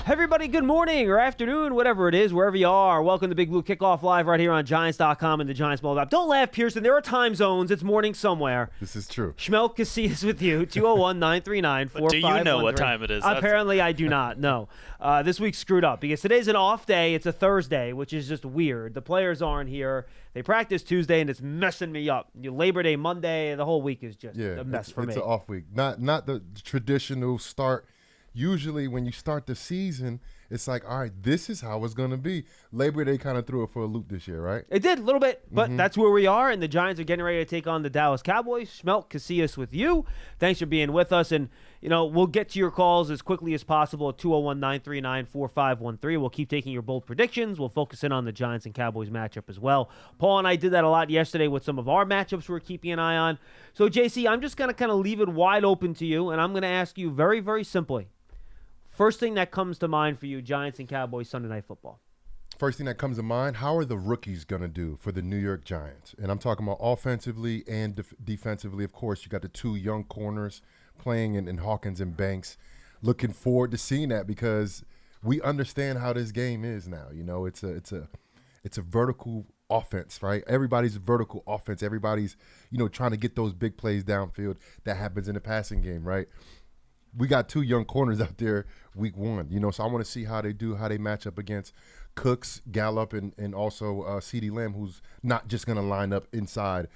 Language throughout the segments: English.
Everybody, good morning or afternoon, whatever it is, wherever you are. Welcome to Big Blue Kickoff Live right here on Giants.com and the Giants mobile app. Don't laugh, Pearson. There are time zones. It's morning somewhere. This is true. Schmeelk Casillas with you, 201-939-4513. Do you know what time it is? Apparently, I do not. No. This week's screwed up because today's an off day. It's a Thursday, which is just weird. The players aren't here. They practice Tuesday, and it's messing me up. Labor Day Monday, the whole week is just a mess for me. It's an off week. Not the traditional start. Usually when you start the season, it's like, all right, this is how it's going to be. Labor Day kind of threw it for a loop this year, right? It did, a little bit, but that's where we are, and the Giants are getting ready to take on the Dallas Cowboys. Schmeelk, Casillas with you. Thanks for being with us, and we'll get to your calls as quickly as possible at 201-939-4513. We'll keep taking your bold predictions. We'll focus in on the Giants and Cowboys matchup as well. Paul and I did that a lot yesterday with some of our matchups we're keeping an eye on. So, JC, I'm just going to kind of leave it wide open to you, and I'm going to ask you very, very simply. First thing that comes to mind for you, Giants and Cowboys Sunday Night Football. First thing that comes to mind, how are the rookies going to do for the New York Giants? And I'm talking about offensively and defensively. Of course, you got the two young corners playing in Hawkins and Banks. Looking forward to seeing that because we understand how this game is now. It's a vertical offense, right? Everybody's vertical offense. Everybody's, trying to get those big plays downfield. That happens in the passing game, right? We got two young corners out there week one, so I want to see how they do, how they match up against Cooks, Gallup, and also CeeDee Lamb, who's not just going to line up inside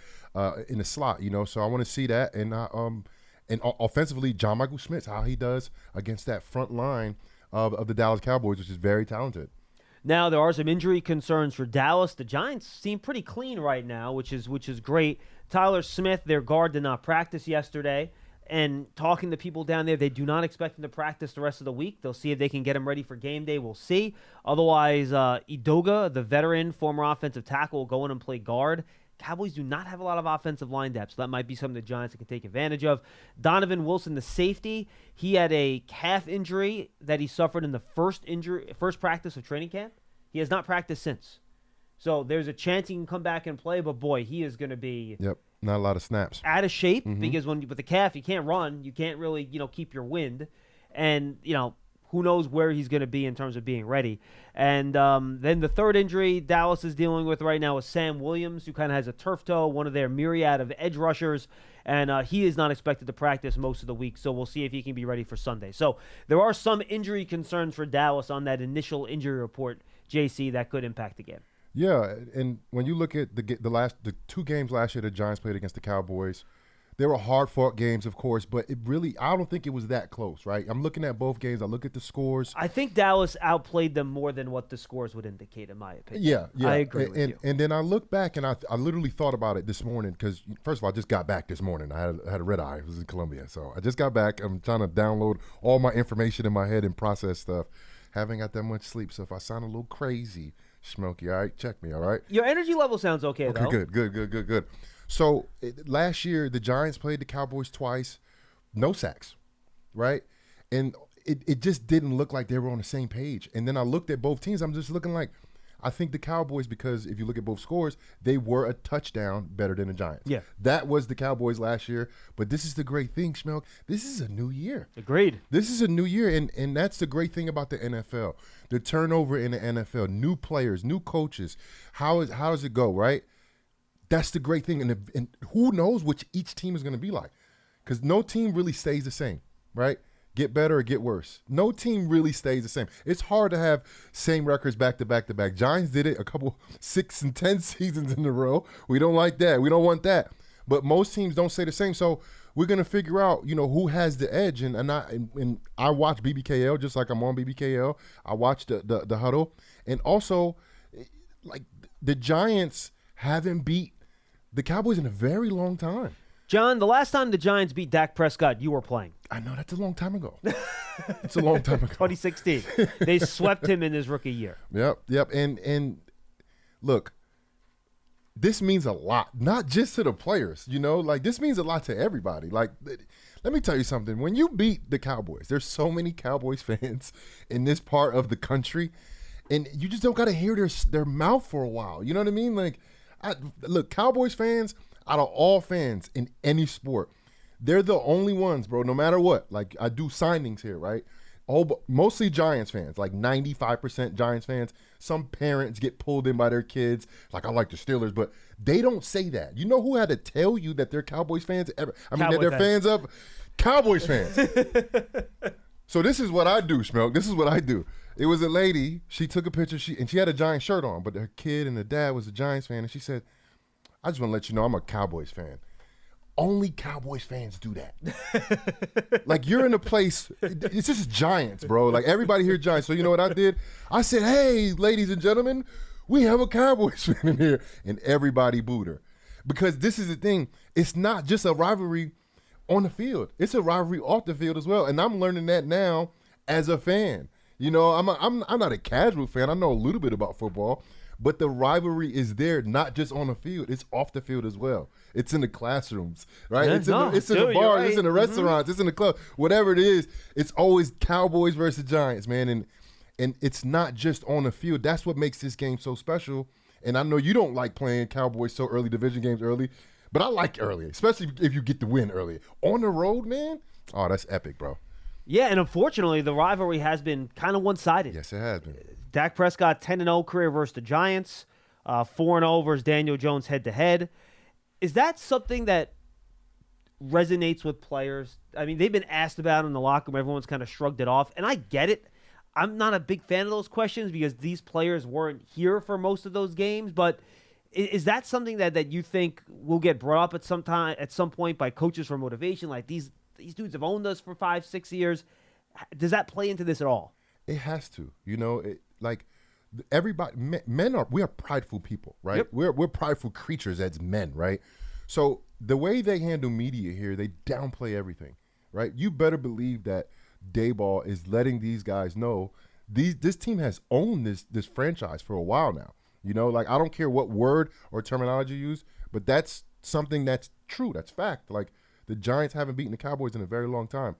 in the slot, So I want to see that. And offensively, John Michael Schmitz, how he does against that front line of the Dallas Cowboys, which is very talented. Now, there are some injury concerns for Dallas. The Giants seem pretty clean right now, which is great. Tyler Smith, their guard, did not practice yesterday. And talking to people down there, they do not expect him to practice the rest of the week. They'll see if they can get him ready for game day. We'll see. Otherwise, Idoga, the veteran, former offensive tackle, will go in and play guard. Cowboys do not have a lot of offensive line depth, so that might be something the Giants can take advantage of. Donovan Wilson, the safety, he had a calf injury that he suffered in the first practice of training camp. He has not practiced since. So there's a chance he can come back and play, but boy, he is going to be not a lot of snaps. Out of shape because with the calf, you can't run. You can't really, keep your wind. And, who knows where he's going to be in terms of being ready. And then the third injury Dallas is dealing with right now is Sam Williams, who kind of has a turf toe, one of their myriad of edge rushers. And he is not expected to practice most of the week, so we'll see if he can be ready for Sunday. So there are some injury concerns for Dallas on that initial injury report, JC, that could impact the game. Yeah, and when you look at the two games last year the Giants played against the Cowboys, they were hard-fought games, of course, but I don't think it was that close, right? I'm looking at both games. I look at the scores. I think Dallas outplayed them more than what the scores would indicate, in my opinion. Yeah. I agree with you. And then I look back, and I literally thought about it this morning because, first of all, I just got back this morning. I had a red eye. It was in Colombia. So I just got back. I'm trying to download all my information in my head and process stuff. Haven't got that much sleep, so if I sound a little crazy, Schmeelky, all right? Check me, all right? Your energy level sounds okay, though. Good. So last year, the Giants played the Cowboys twice, no sacks, right? And it just didn't look like they were on the same page. And then I looked at both teams. I'm just looking like, I think the Cowboys, because if you look at both scores, they were a touchdown better than the Giants. Yeah. That was the Cowboys last year. But this is the great thing, Schmeelk. This is a new year. Agreed. This is a new year, and that's the great thing about the NFL. The turnover in the NFL, new players, new coaches. How does it go, right? That's the great thing. And who knows which each team is going to be like. Because no team really stays the same, right? Get better or get worse. No team really stays the same. It's hard to have same records back to back to back. Giants did it a couple 6 and 10 seasons in a row. We don't like that. We don't want that. But most teams don't stay the same. So we're gonna figure out, who has the edge. And I watch BBKL just like I'm on BBKL. I watch the huddle, and also like the Giants haven't beat the Cowboys in a very long time. John, the last time the Giants beat Dak Prescott, you were playing. I know, that's a long time ago. It's a long time ago. 2016. They swept him in his rookie year. Yep. And look, this means a lot, not just to the players, this means a lot to everybody. Like, let me tell you something. When you beat the Cowboys, there's so many Cowboys fans in this part of the country, and you just don't got to hear their mouth for a while. You know what I mean? Like, look, Cowboys fans, out of all fans in any sport, they're the only ones, bro, no matter what. Like, I do signings here, right? mostly Giants fans, like 95% Giants fans. Some parents get pulled in by their kids, like I like the Steelers, but they don't say that. You know who had to tell you that they're Cowboys fans? That they're fans of Cowboys fans. So this is what I do, Schmeelk. This is what I do. It was a lady. She took a picture. She had a Giants shirt on, but her kid and the dad was a Giants fan, and she said, "I just want to let you know I'm a Cowboys fan." Only Cowboys fans do that. Like, you're in a place, it's just Giants, bro. Like, everybody here Giants. So you know what I did? I said, "Hey, ladies and gentlemen, we have a Cowboys fan in here." And everybody booed her. Because this is the thing. It's not just a rivalry on the field. It's a rivalry off the field as well. And I'm learning that now as a fan. You know, I'm not a casual fan. I know a little bit about football. But the rivalry is there, not just on the field. It's off the field as well. It's in the classrooms, right? Yeah, it's in the bars, right. It's in the restaurants, it's in the club. Whatever it is, it's always Cowboys versus Giants, man. And it's not just on the field. That's what makes this game so special. And I know you don't like playing Cowboys so early, division games early, but I like early, especially if you get the win early. On the road, man, oh, that's epic, bro. Yeah, and unfortunately, the rivalry has been kind of one-sided. Yes, it has been. Dak Prescott, 10-0 career versus the Giants, 4-0 versus Daniel Jones head-to-head. Is that something that resonates with players? I mean, they've been asked about in the locker room. Everyone's kind of shrugged it off, and I get it. I'm not a big fan of those questions because these players weren't here for most of those games, but is that something that you think will get brought up at some point by coaches for motivation? Like, these dudes have owned us for 5-6 years. Does that play into this at all? It has to. You know, like everybody, we are prideful people, right? Yep. We're prideful creatures as men, right? So the way they handle media here, they downplay everything, right? You better believe that Daboll is letting these guys know this team has owned this franchise for a while now. You know, like, I don't care what word or terminology you use, but that's something that's true. That's fact. Like, the Giants haven't beaten the Cowboys in a very long time.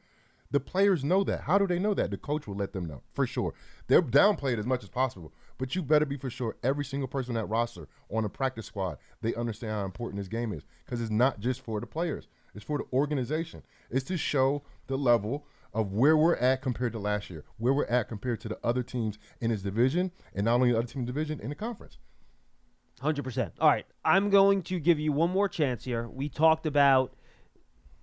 The players know that. How do they know that? The coach will let them know, for sure. They'll downplay it as much as possible, but you better be for sure every single person on that roster, on the practice squad, they understand how important this game is, because it's not just for the players. It's for the organization. It's to show the level of where we're at compared to last year, where we're at compared to the other teams in his division, and not only the other team in the division, in the conference. 100%. All right, I'm going to give you one more chance here. We talked about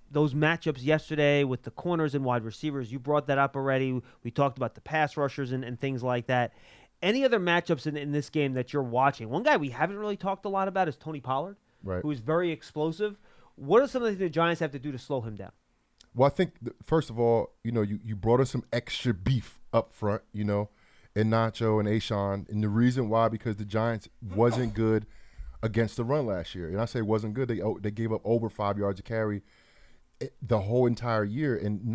those matchups yesterday with the corners and wide receivers. You brought that up already. We talked about the pass rushers and things like that. Any other matchups in this game that you're watching? One guy we haven't really talked a lot about is Tony Pollard, right, who is very explosive. What are some of the things the Giants have to do to slow him down? Well, I think, first of all, you know, you brought us some extra beef up front, you know, and Nacho and Ashawn. And the reason why, because the Giants wasn't good against the run last year. And I say wasn't good. They gave up over 5 yards a carry the whole entire year. And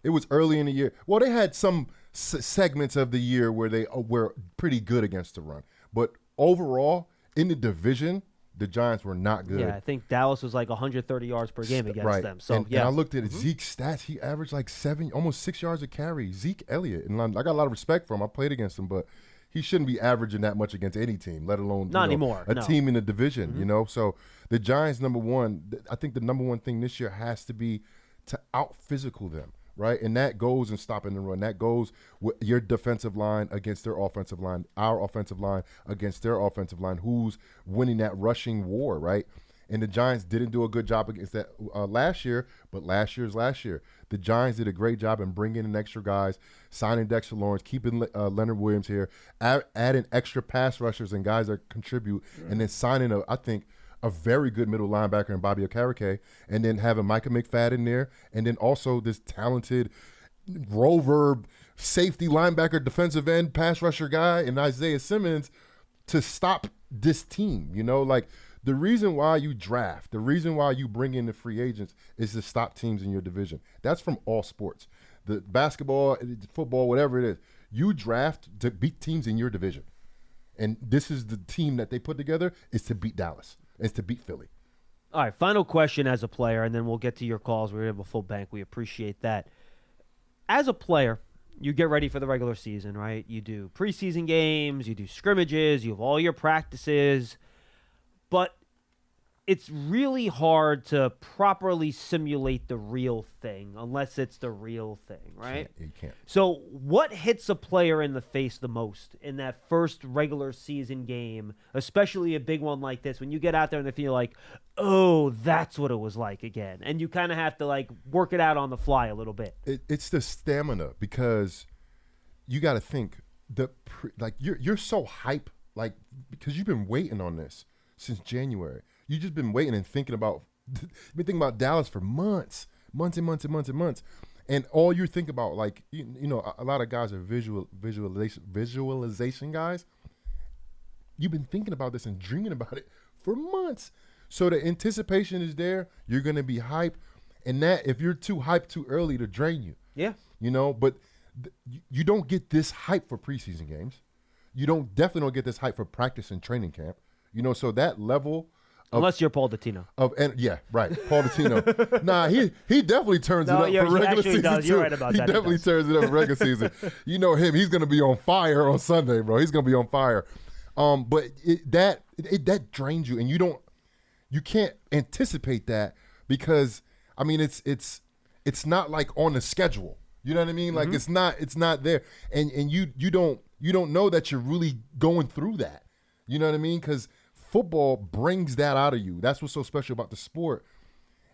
it was early in the year. Well, they had some segments of the year where they were pretty good against the run. But overall, in the division, the Giants were not good. Yeah, I think Dallas was like 130 yards per game against them. So, and I looked at Zeke's stats. He averaged like almost 6 yards a carry. Zeke Elliott. And I got a lot of respect for him. I played against him, but he shouldn't be averaging that much against any team, let alone anymore. A team in the division, you know. So the Giants, number one, I think the number one thing this year has to be to out-physical them, right? And that goes in stopping the run. That goes with your defensive line against their offensive line, our offensive line against their offensive line, who's winning that rushing war, right? And the Giants didn't do a good job against that last year, but last year's last year. The Giants did a great job in bringing in extra guys, signing Dexter Lawrence, keeping Leonard Williams here, adding extra pass rushers and guys that contribute, and then signing, I think, a very good middle linebacker in Bobby Okereke, and then having Micah McFadden there, and then also this talented rover safety linebacker, defensive end, pass rusher guy, and Isaiah Simmons to stop this team, you know, like – the reason why you draft, the reason why you bring in the free agents is to stop teams in your division. That's from all sports. The basketball, football, whatever it is. You draft to beat teams in your division. And this is the team that they put together is to beat Dallas. It's to beat Philly. All right, final question as a player, and then we'll get to your calls. We have a full bank. We appreciate that. As a player, you get ready for the regular season, right? You do preseason games, you do scrimmages, you have all your practices. But it's really hard to properly simulate the real thing unless it's the real thing, right? You can't. So what hits a player in the face the most in that first regular season game, especially a big one like this, when you get out there and they feel like, oh, that's what it was like again, and you kind of have to like work it out on the fly a little bit? It's the stamina, because you got to think you're so hype, like, because you've been waiting on this since January. You've just been waiting and thinking about Dallas for months and months. And all you think about, like, you know, a lot of guys are visualization guys. You've been thinking about this and dreaming about it for months. So the anticipation is there. You're going to be hyped. And that, if you're too hyped too early, to drain you. Yeah. You know, but you don't get this hype for preseason games. You definitely don't get this hype for practice and training camp. You know, so that level unless you're Paul Dottino. Yeah, right. Paul Dottino. Nah, he definitely turns it up for regular season does. too. You're right about he that. He definitely turns it up for regular season. You know him. He's gonna be on fire on Sunday, bro. He's gonna be on fire. But that drains you, and you can't anticipate that, because I mean it's not like on the schedule. You know what I mean? Like it's not there, and you don't know that you're really going through that. You know what I mean? Because football brings that out of you. That's what's so special about the sport.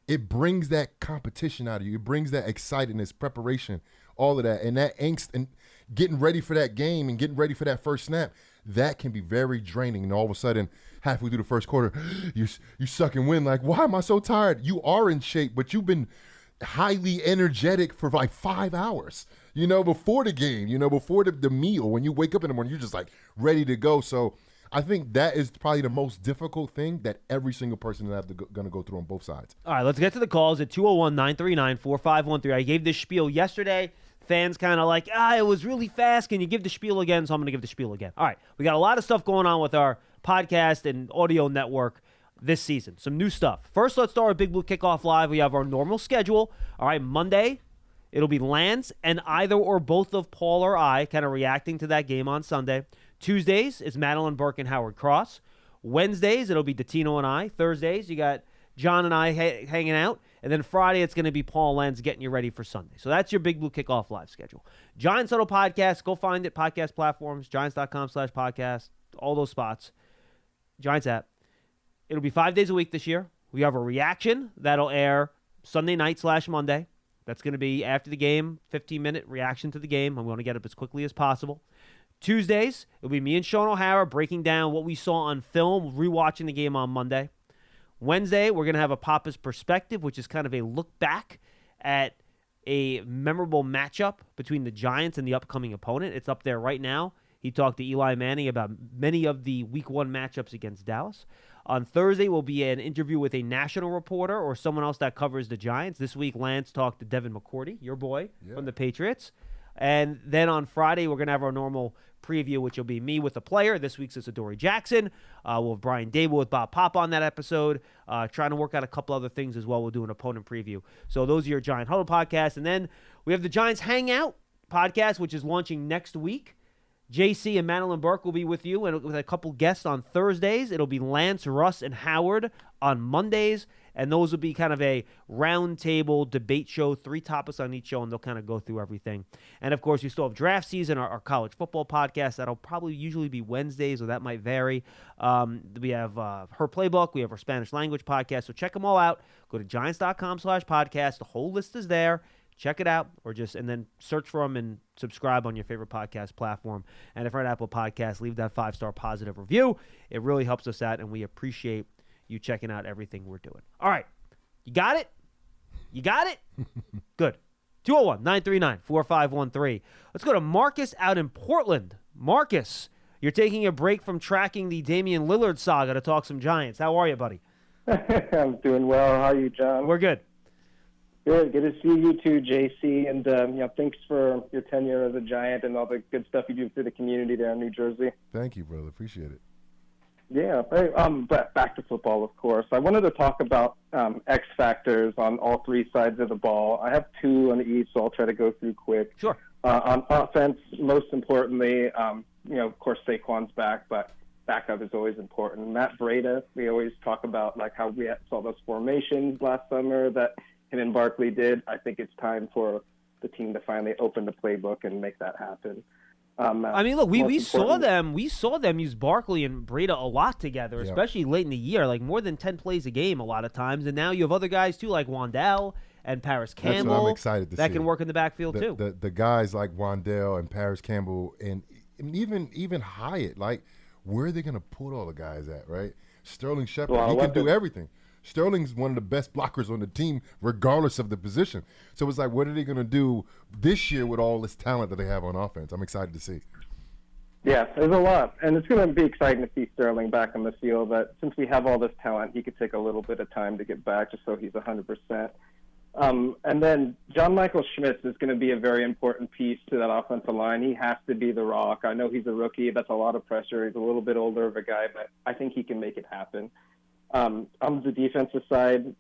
It brings that competition out of you. It brings that excitedness, preparation, all of that, and that angst, and getting ready for that game and getting ready for that first snap. That can be very draining. And all of a sudden, halfway through the first quarter, you suck and win. Like, why am I so tired? You are in shape, but you've been highly energetic for like 5 hours, you know, before the game, you know, before the meal. When you wake up in the morning, you're just like ready to go. So I think that is probably the most difficult thing that every single person is going to go through on both sides. All right, let's get to the calls at 201-939-4513. I gave this spiel yesterday. Fans kind of like, it was really fast. Can you give the spiel again? So I'm going to give the spiel again. All right, we got a lot of stuff going on with our podcast and audio network this season. Some new stuff. First, let's start with Big Blue Kickoff Live. We have our normal schedule. All right, Monday, it'll be Lance and either or both of Paul or I kind of reacting to that game on Sunday. Tuesdays, it's Madeline Burke and Howard Cross. Wednesdays, it'll be Dottino and I. Thursdays, you got John and I hanging out. And then Friday, it's going to be Paul Lenz getting you ready for Sunday. So that's your Big Blue Kickoff Live schedule. Giants Huddle Podcast, go find it. Podcast platforms, giants.com/podcast, all those spots. Giants app. It'll be 5 days a week this year. We have a reaction that'll air Sunday night/Monday. That's going to be after the game, 15-minute reaction to the game. I'm going to get up as quickly as possible. Tuesdays, it'll be me and Sean O'Hara breaking down what we saw on film, rewatching the game on Monday. Wednesday, we're going to have a Papa's Perspective, which is kind of a look back at a memorable matchup between the Giants and the upcoming opponent. It's up there right now. He talked to Eli Manning about many of the Week 1 matchups against Dallas. On Thursday will be an interview with a national reporter or someone else that covers the Giants. This week, Lance talked to Devin McCourty, your boy, from the Patriots. And then on Friday, we're going to have our normal preview, which will be me with a player. This week's is Adoree Jackson. We'll have Brian Dable with Bob Pop on that episode. Trying to work out a couple other things as well. We'll do an opponent preview. So those are your Giant Huddle podcasts. And then we have the Giants Hangout podcast, which is launching next week. JC and Madeline Burke will be with you, and with a couple guests on Thursdays. It'll be Lance, Russ, and Howard on Mondays, and those will be kind of a roundtable debate show, 3 topics on each show, and they'll kind of go through everything. And, of course, we still have draft season, our college football podcast. That'll probably usually be Wednesdays, or that might vary. We have Her Playbook. We have our Spanish language podcast, so check them all out. Go to giants.com/podcast. The whole list is there. Check it out, and then search for them and subscribe on your favorite podcast platform. And if you're on Apple Podcasts, leave that 5-star positive review. It really helps us out, and we appreciate you checking out everything we're doing. All right. You got it? You got it? Good. 201-939-4513. Let's go to Marcus out in Portland. Marcus, you're taking a break from tracking the Damian Lillard saga to talk some Giants. How are you, buddy? I'm doing well. How are you, John? We're good. Good to see you too, JC. And thanks for your tenure as a Giant and all the good stuff you do for the community there in New Jersey. Thank you, brother. Appreciate it. Yeah. But back to football, of course. I wanted to talk about X factors on all 3 sides of the ball. I have 2 on each, so I'll try to go through quick. Sure. On offense, most importantly, of course, Saquon's back, but backup is always important. Matt Breida, we always talk about like how we saw those formations last summer that him and Barkley did. I think it's time for the team to finally open the playbook and make that happen. I mean, look, we saw them use Barkley and Breida a lot together, especially late in the year, like more than 10 plays a game a lot of times. And now you have other guys too, like Wandale and Paris Campbell. That's what I'm excited to see. That can work in the backfield too. The guys like Wandale and Paris Campbell and even Hyatt, like where are they going to put all the guys at, right? Sterling Shepard, he can do everything. Sterling's one of the best blockers on the team, regardless of the position. So it's like, what are they going to do this year with all this talent that they have on offense? I'm excited to see. Yeah, there's a lot. And it's going to be exciting to see Sterling back on the field. But since we have all this talent, he could take a little bit of time to get back just so he's 100%. And then John Michael Schmitz is going to be a very important piece to that offensive line. He has to be the rock. I know he's a rookie. That's a lot of pressure. He's a little bit older of a guy, but I think he can make it happen. On the defensive side,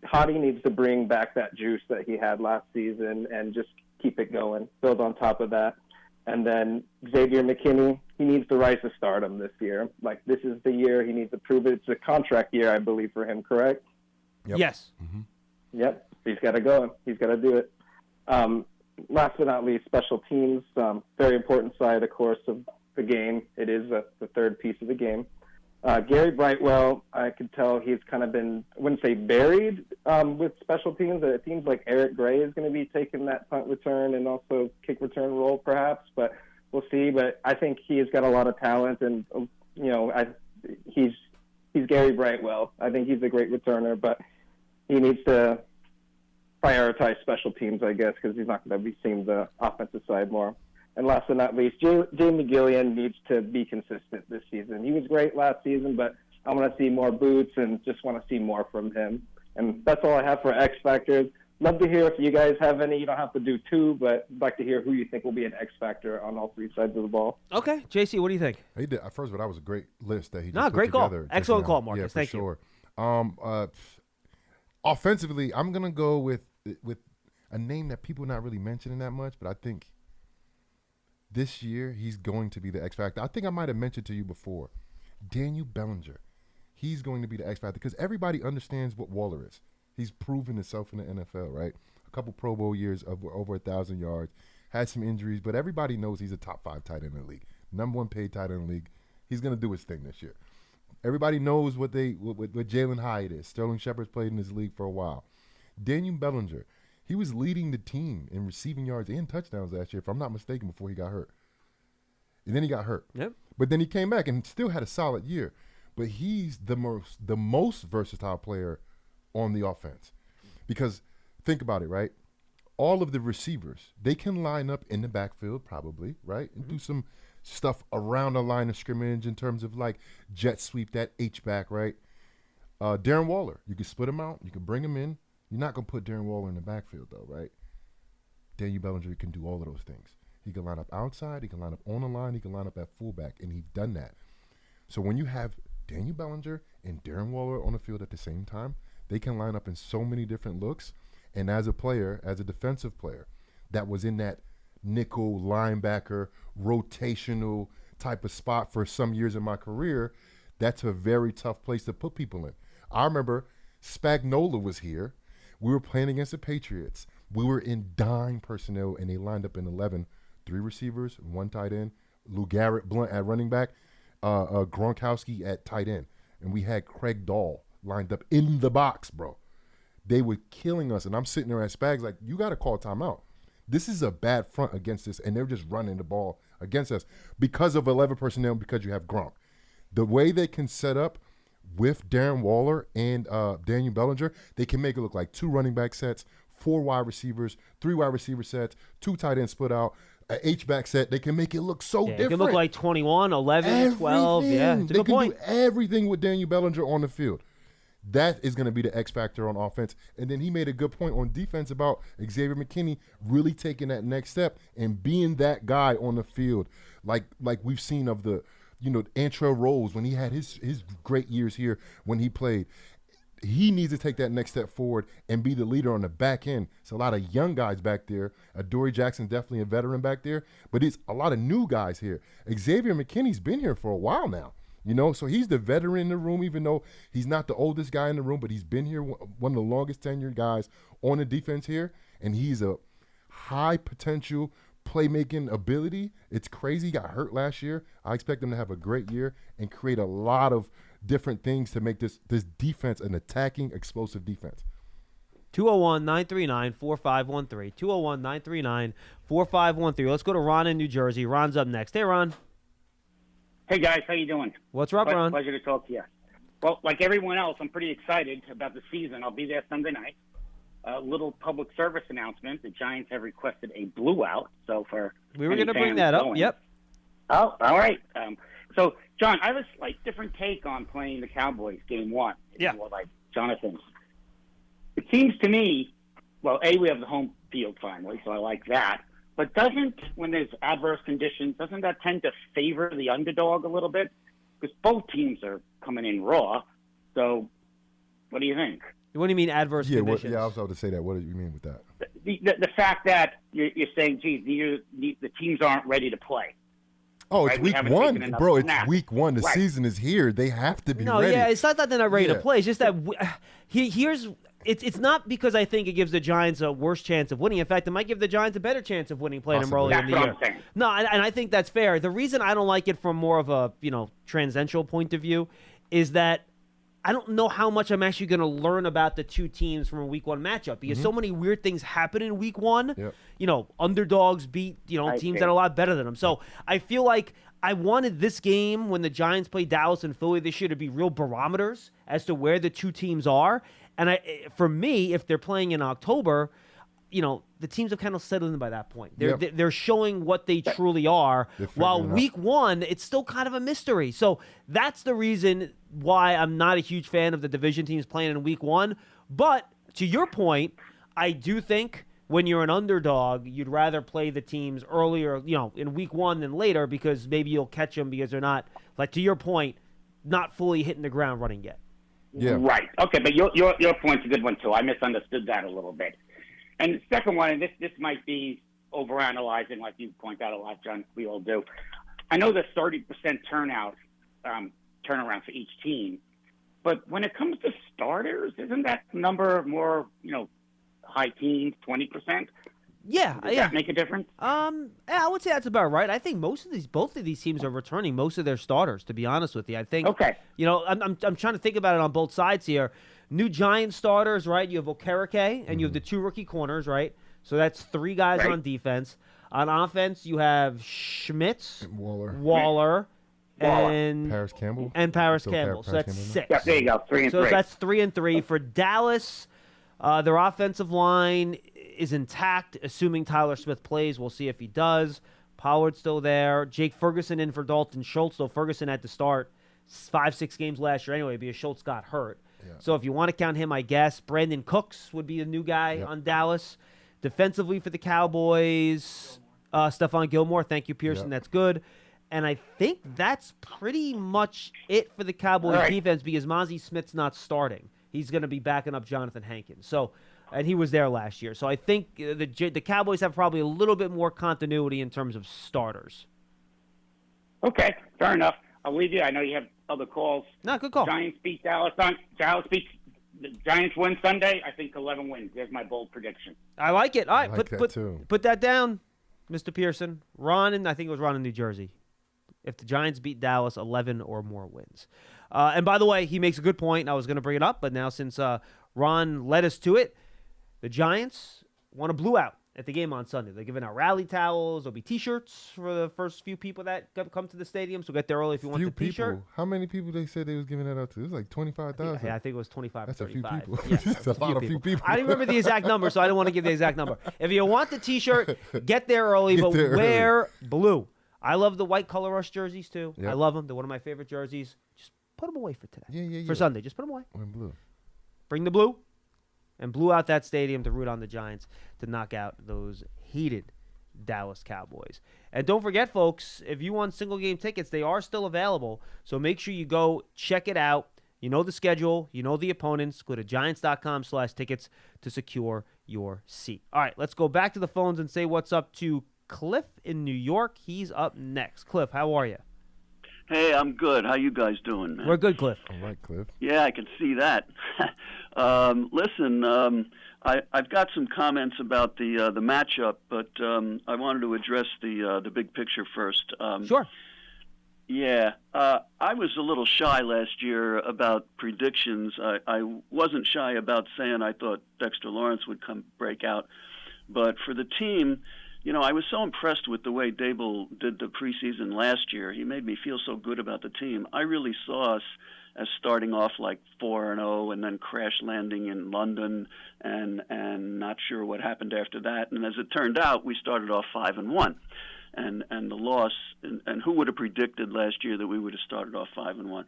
Hottie needs to bring back that juice that he had last season and just keep it going, build on top of that. And then Xavier McKinney, he needs to rise to stardom this year. Like, this is the year he needs to prove it. It's a contract year, I believe, for him, correct? Yep. Yes. Mm-hmm. Yep. He's got to go. He's got to do it. Last but not least, special teams, very important side, of course, of the game. It is the third piece of the game. Gary Brightwell, I could tell he's kind of been, I wouldn't say buried with special teams. It seems like Eric Gray is going to be taking that punt return and also kick return role perhaps, but we'll see. But I think he's got a lot of talent, and, he's Gary Brightwell. I think he's a great returner, but he needs to prioritize special teams, I guess, because he's not going to be seeing the offensive side more. And last but not least, Jamie Gillian needs to be consistent this season. He was great last season, but I want to see more boots and just want to see more from him. And that's all I have for X Factors. Love to hear if you guys have any. You don't have to do two, but I'd like to hear who you think will be an X Factor on all three sides of the ball. Okay. JC, what do you think? He did. First of all, that was a great list that he just put great together. Call. Excellent call, Marcus. Yeah, for Thank sure. Offensively, I'm going to go with a name that people are not really mentioning that much, but I think this year he's going to be the X Factor. I think I might have mentioned to you before, Daniel Bellinger. He's going to be the X Factor because everybody understands what Waller is. He's proven himself in the NFL, right? A couple Pro Bowl years of over 1,000 yards, had some injuries, but everybody knows he's a top 5 tight end in the league, number 1 paid tight end in the league. He's going to do his thing this year. Everybody knows what Jalen Hyatt is. Sterling Shepard's played in this league for a while. Daniel Bellinger, he was leading the team in receiving yards and touchdowns last year, if I'm not mistaken, before he got hurt. And then he got hurt. Yep. But then he came back and still had a solid year. But he's the most versatile player on the offense. Because think about it, right? All of the receivers, they can line up in the backfield probably, right? And do some stuff around the line of scrimmage in terms of like jet sweep that H-back, right? Darren Waller, you can split him out. You can bring him in. You're not going to put Darren Waller in the backfield, though, right? Daniel Bellinger can do all of those things. He can line up outside. He can line up on the line. He can line up at fullback, and he's done that. So when you have Daniel Bellinger and Darren Waller on the field at the same time, they can line up in so many different looks. And as a player, as a defensive player, that was in that nickel linebacker rotational type of spot for some years in my career, that's a very tough place to put people in. I remember Spagnuolo was here. We were playing against the Patriots. We were in dime personnel, and they lined up in 11, 3 receivers, 1 tight end, Lou Garrett Blunt at running back, Gronkowski at tight end. And we had Craig Dahl lined up in the box, bro. They were killing us, and I'm sitting there at Spags like, you got to call timeout. This is a bad front against us, and they're just running the ball against us because of 11 personnel, because you have Gronk. The way they can set up with Darren Waller and Daniel Bellinger, they can make it look like 2 running back sets, 4 wide receivers, 3 wide receiver sets, 2 tight ends split out, an H-back set. They can make it look so different. It can look like 21, 11, 12. Yeah, it's a good point. They can do everything with Daniel Bellinger on the field. That is going to be the X factor on offense. And then he made a good point on defense about Xavier McKinney really taking that next step and being that guy on the field, like we've seen of the, Antrell Rose when he had his great years here when he played. He needs to take that next step forward and be the leader on the back end. It's a lot of young guys back there. Adoree Jackson, definitely a veteran back there, but it's a lot of new guys here. Xavier McKinney's been here for a while now. So he's the veteran in the room, even though he's not the oldest guy in the room, but he's been here, one of the longest tenured guys on the defense here, and he's a high potential playmaking ability. It's crazy. He got hurt last year. I expect him to have a great year and create a lot of different things to make this defense an attacking, explosive defense. 201-939-4513. 201-939-4513. Let's go to Ron in New Jersey. Ron's up next. Hey, Ron. Hey, guys. How you doing? What's up, Ron? Pleasure to talk to you. Well, like everyone else, I'm pretty excited about the season. I'll be there Sunday night. A little public service announcement. The Giants have requested a blue out. So we were going to bring that up. Going. Yep. Oh, all right. So, John, I have a slight different take on playing the Cowboys game one. Yeah. More like Jonathan's. It seems to me, well, we have the home field finally, so I like that. But when there's adverse conditions, doesn't that tend to favor the underdog a little bit? Because both teams are coming in raw. So, what do you think? What do you mean adverse conditions? I was about to say that. What do you mean with that? The fact that you're saying, geez, the teams aren't ready to play. Oh, right? It's week one, bro. It's week one. The season is here. They have to be ready. No, yeah, it's not that they're not ready to play. It's just that it's not because I think it gives the Giants a worse chance of winning. In fact, it might give the Giants a better chance of winning playing them early in the year. That's what I'm saying. No, and I think that's fair. The reason I don't like it from more of a transcendental point of view is that I don't know how much I'm actually going to learn about the two teams from a week one matchup because so many weird things happen in week one. Yep. Underdogs beat teams that are a lot better than them. So I feel like I wanted this game when the Giants play Dallas and Philly this year to be real barometers as to where the two teams are. And for me, if they're playing in October, the teams have kind of settled in by that point. They're showing what they truly are. While week one, it's still kind of a mystery. So that's the reason why I'm not a huge fan of the division teams playing in week one. But to your point, I do think when you're an underdog, you'd rather play the teams earlier, in week one than later because maybe you'll catch them because they're not, like to your point, not fully hitting the ground running yet. Yeah. Right. Okay, but your point's a good one too. I misunderstood that a little bit. And the second one, and this might be overanalyzing, like you point out a lot, John. We all do. I know there's 30% turnaround for each team, but when it comes to starters, isn't that number more, high teens, 20%? Yeah, Does that make a difference? I would say that's about right. I think both of these teams are returning most of their starters. To be honest with you, I think. Okay. I'm trying to think about it on both sides here. New Giants starters, right? You have Okereke, and you have the two rookie corners, right? So that's three guys on defense. On offense, you have Schmitz, Waller, and Paris Campbell. So that's six. Yeah, there you go, 3 and 3. So that's 3 and 3 for Dallas. Their offensive line is intact, assuming Tyler Smith plays. We'll see if he does. Pollard's still there. Jake Ferguson in for Dalton Schultz, though Ferguson had to start 5-6 games last year anyway because Schultz got hurt. Yeah. So if you want to count him, I guess. Brandon Cooks would be a new guy on Dallas. Defensively for the Cowboys, Stephon Gilmore. Thank you, Pearson. That's good. And I think that's pretty much it for the Cowboys defense because Mozzie Smith's not starting. He's going to be backing up Jonathan Hankins. So, and he was there last year. So I think the Cowboys have probably a little bit more continuity in terms of starters. Okay, fair enough. I'll leave you. I know you have other calls. No, good call. Giants beat Dallas. The Giants win Sunday. I think 11 wins. There's my bold prediction. I like it. All right, too. Put that down, Mr. Pearson. I think it was Ron in New Jersey. If the Giants beat Dallas, 11 or more wins. And by the way, he makes a good point. I was going to bring it up, but now since Ron led us to it, the Giants want a blue out at the game on Sunday. They're giving out rally towels. There'll be T-shirts for the first few people that come to the stadium. So get there early if you want the T-shirt. People. How many people they said they was giving that out to? It was like 25,000. Yeah, I think it was 25 That's or 35. a few people. Yeah, That's a lot of few people. I don't remember the exact number, so I don't want to give the exact number. If you want the T-shirt, get there early, but wear blue. I love the white Color Rush jerseys, too. Yep. I love them. They're one of my favorite jerseys. Just put them away for today. Yeah. For Sunday. Just put them away. In blue. Bring the blue. And blew out that stadium to root on the Giants to knock out those hated Dallas Cowboys. And don't forget, folks, if you want single-game tickets, they are still available. So make sure you go check it out. You know the schedule. You know the opponents. Go to Giants.com/tickets to secure your seat. All right, let's go back to the phones and say what's up to Cliff in New York. He's up next. Cliff, how are you? Hey, I'm good. How you guys doing, man? We're good, Cliff. All right, Cliff. Yeah, I can see that. Listen, I've got some comments about the matchup, but I wanted to address the big picture first. Sure. Yeah, I was a little shy last year about predictions. I wasn't shy about saying I thought Dexter Lawrence would break out, but for the team, I was so impressed with the way Dable did the preseason last year. He made me feel so good about the team. I really saw us as starting off like 4-0 and then crash landing in London and not sure what happened after that. And as it turned out, we started off 5-1. And the loss, and who would have predicted last year that we would have started off 5-1?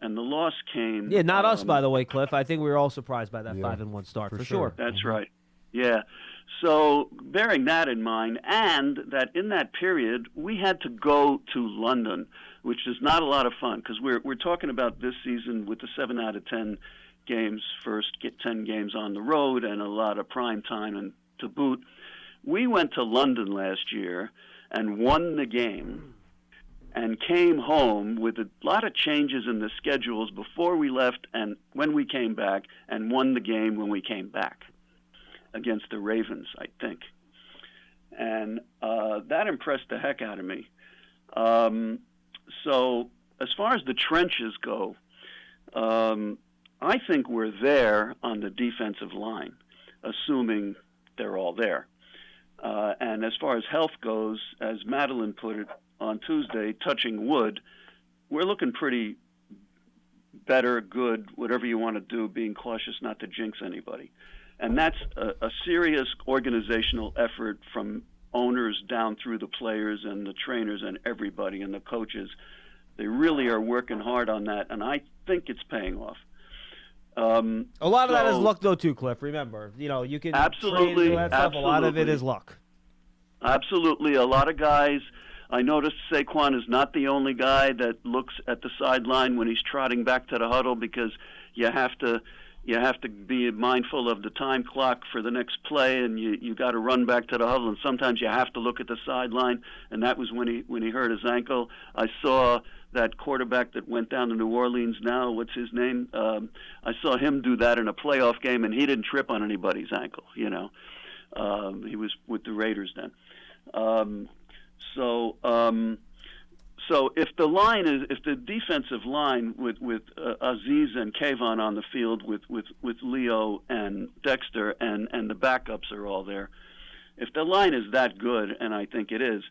And the loss came. Yeah, not us, by the way, Cliff. I think we were all surprised by that 5-1 start for sure. That's right. Yeah. So bearing that in mind, and that in that period we had to go to London, which is not a lot of fun because we're talking about this season with the 7 out of 10 games, first get 10 games on the road and a lot of prime time and to boot. We went to London last year and won the game and came home with a lot of changes in the schedules before we left and when we came back, and won the game when we came back against the Ravens, I think. And that impressed the heck out of me. So as far as the trenches go, I think we're there on the defensive line, assuming they're all there. And as far as health goes, as Madeline put it on Tuesday, touching wood, we're looking pretty better, good, whatever you want to do, being cautious not to jinx anybody. And that's a serious organizational effort from owners down through the players and the trainers and everybody and the coaches. They really are working hard on that, and I think it's paying off. A lot of that is luck, though, too, Cliff. Remember, you can absolutely, train that stuff. absolutely. A lot of it is luck. Absolutely. A lot of guys. I noticed Saquon is not the only guy that looks at the sideline when he's trotting back to the huddle, because you have to be mindful of the time clock for the next play, and you got to run back to the huddle, and sometimes you have to look at the sideline, and that was when he hurt his ankle. I saw that quarterback that went down to New Orleans now, what's his name? I saw him do that in a playoff game, and he didn't trip on anybody's ankle, He was with the Raiders then. So if the defensive line with Aziz and Kayvon on the field with Leo and Dexter and the backups are all there, if the line is that good, and I think it is,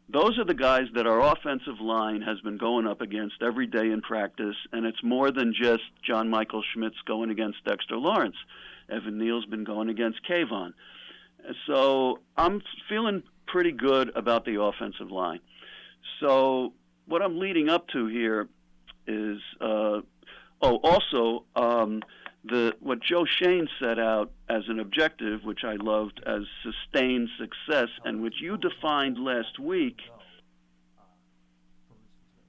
those are the guys that our offensive line has been going up against every day in practice, and it's more than just John Michael Schmitz going against Dexter Lawrence. Evan Neal's been going against Kayvon. So I'm feeling pretty good about the offensive line. So what I'm leading up to here is, what Joe Shane set out as an objective, which I loved, as sustained success, and which you defined last week.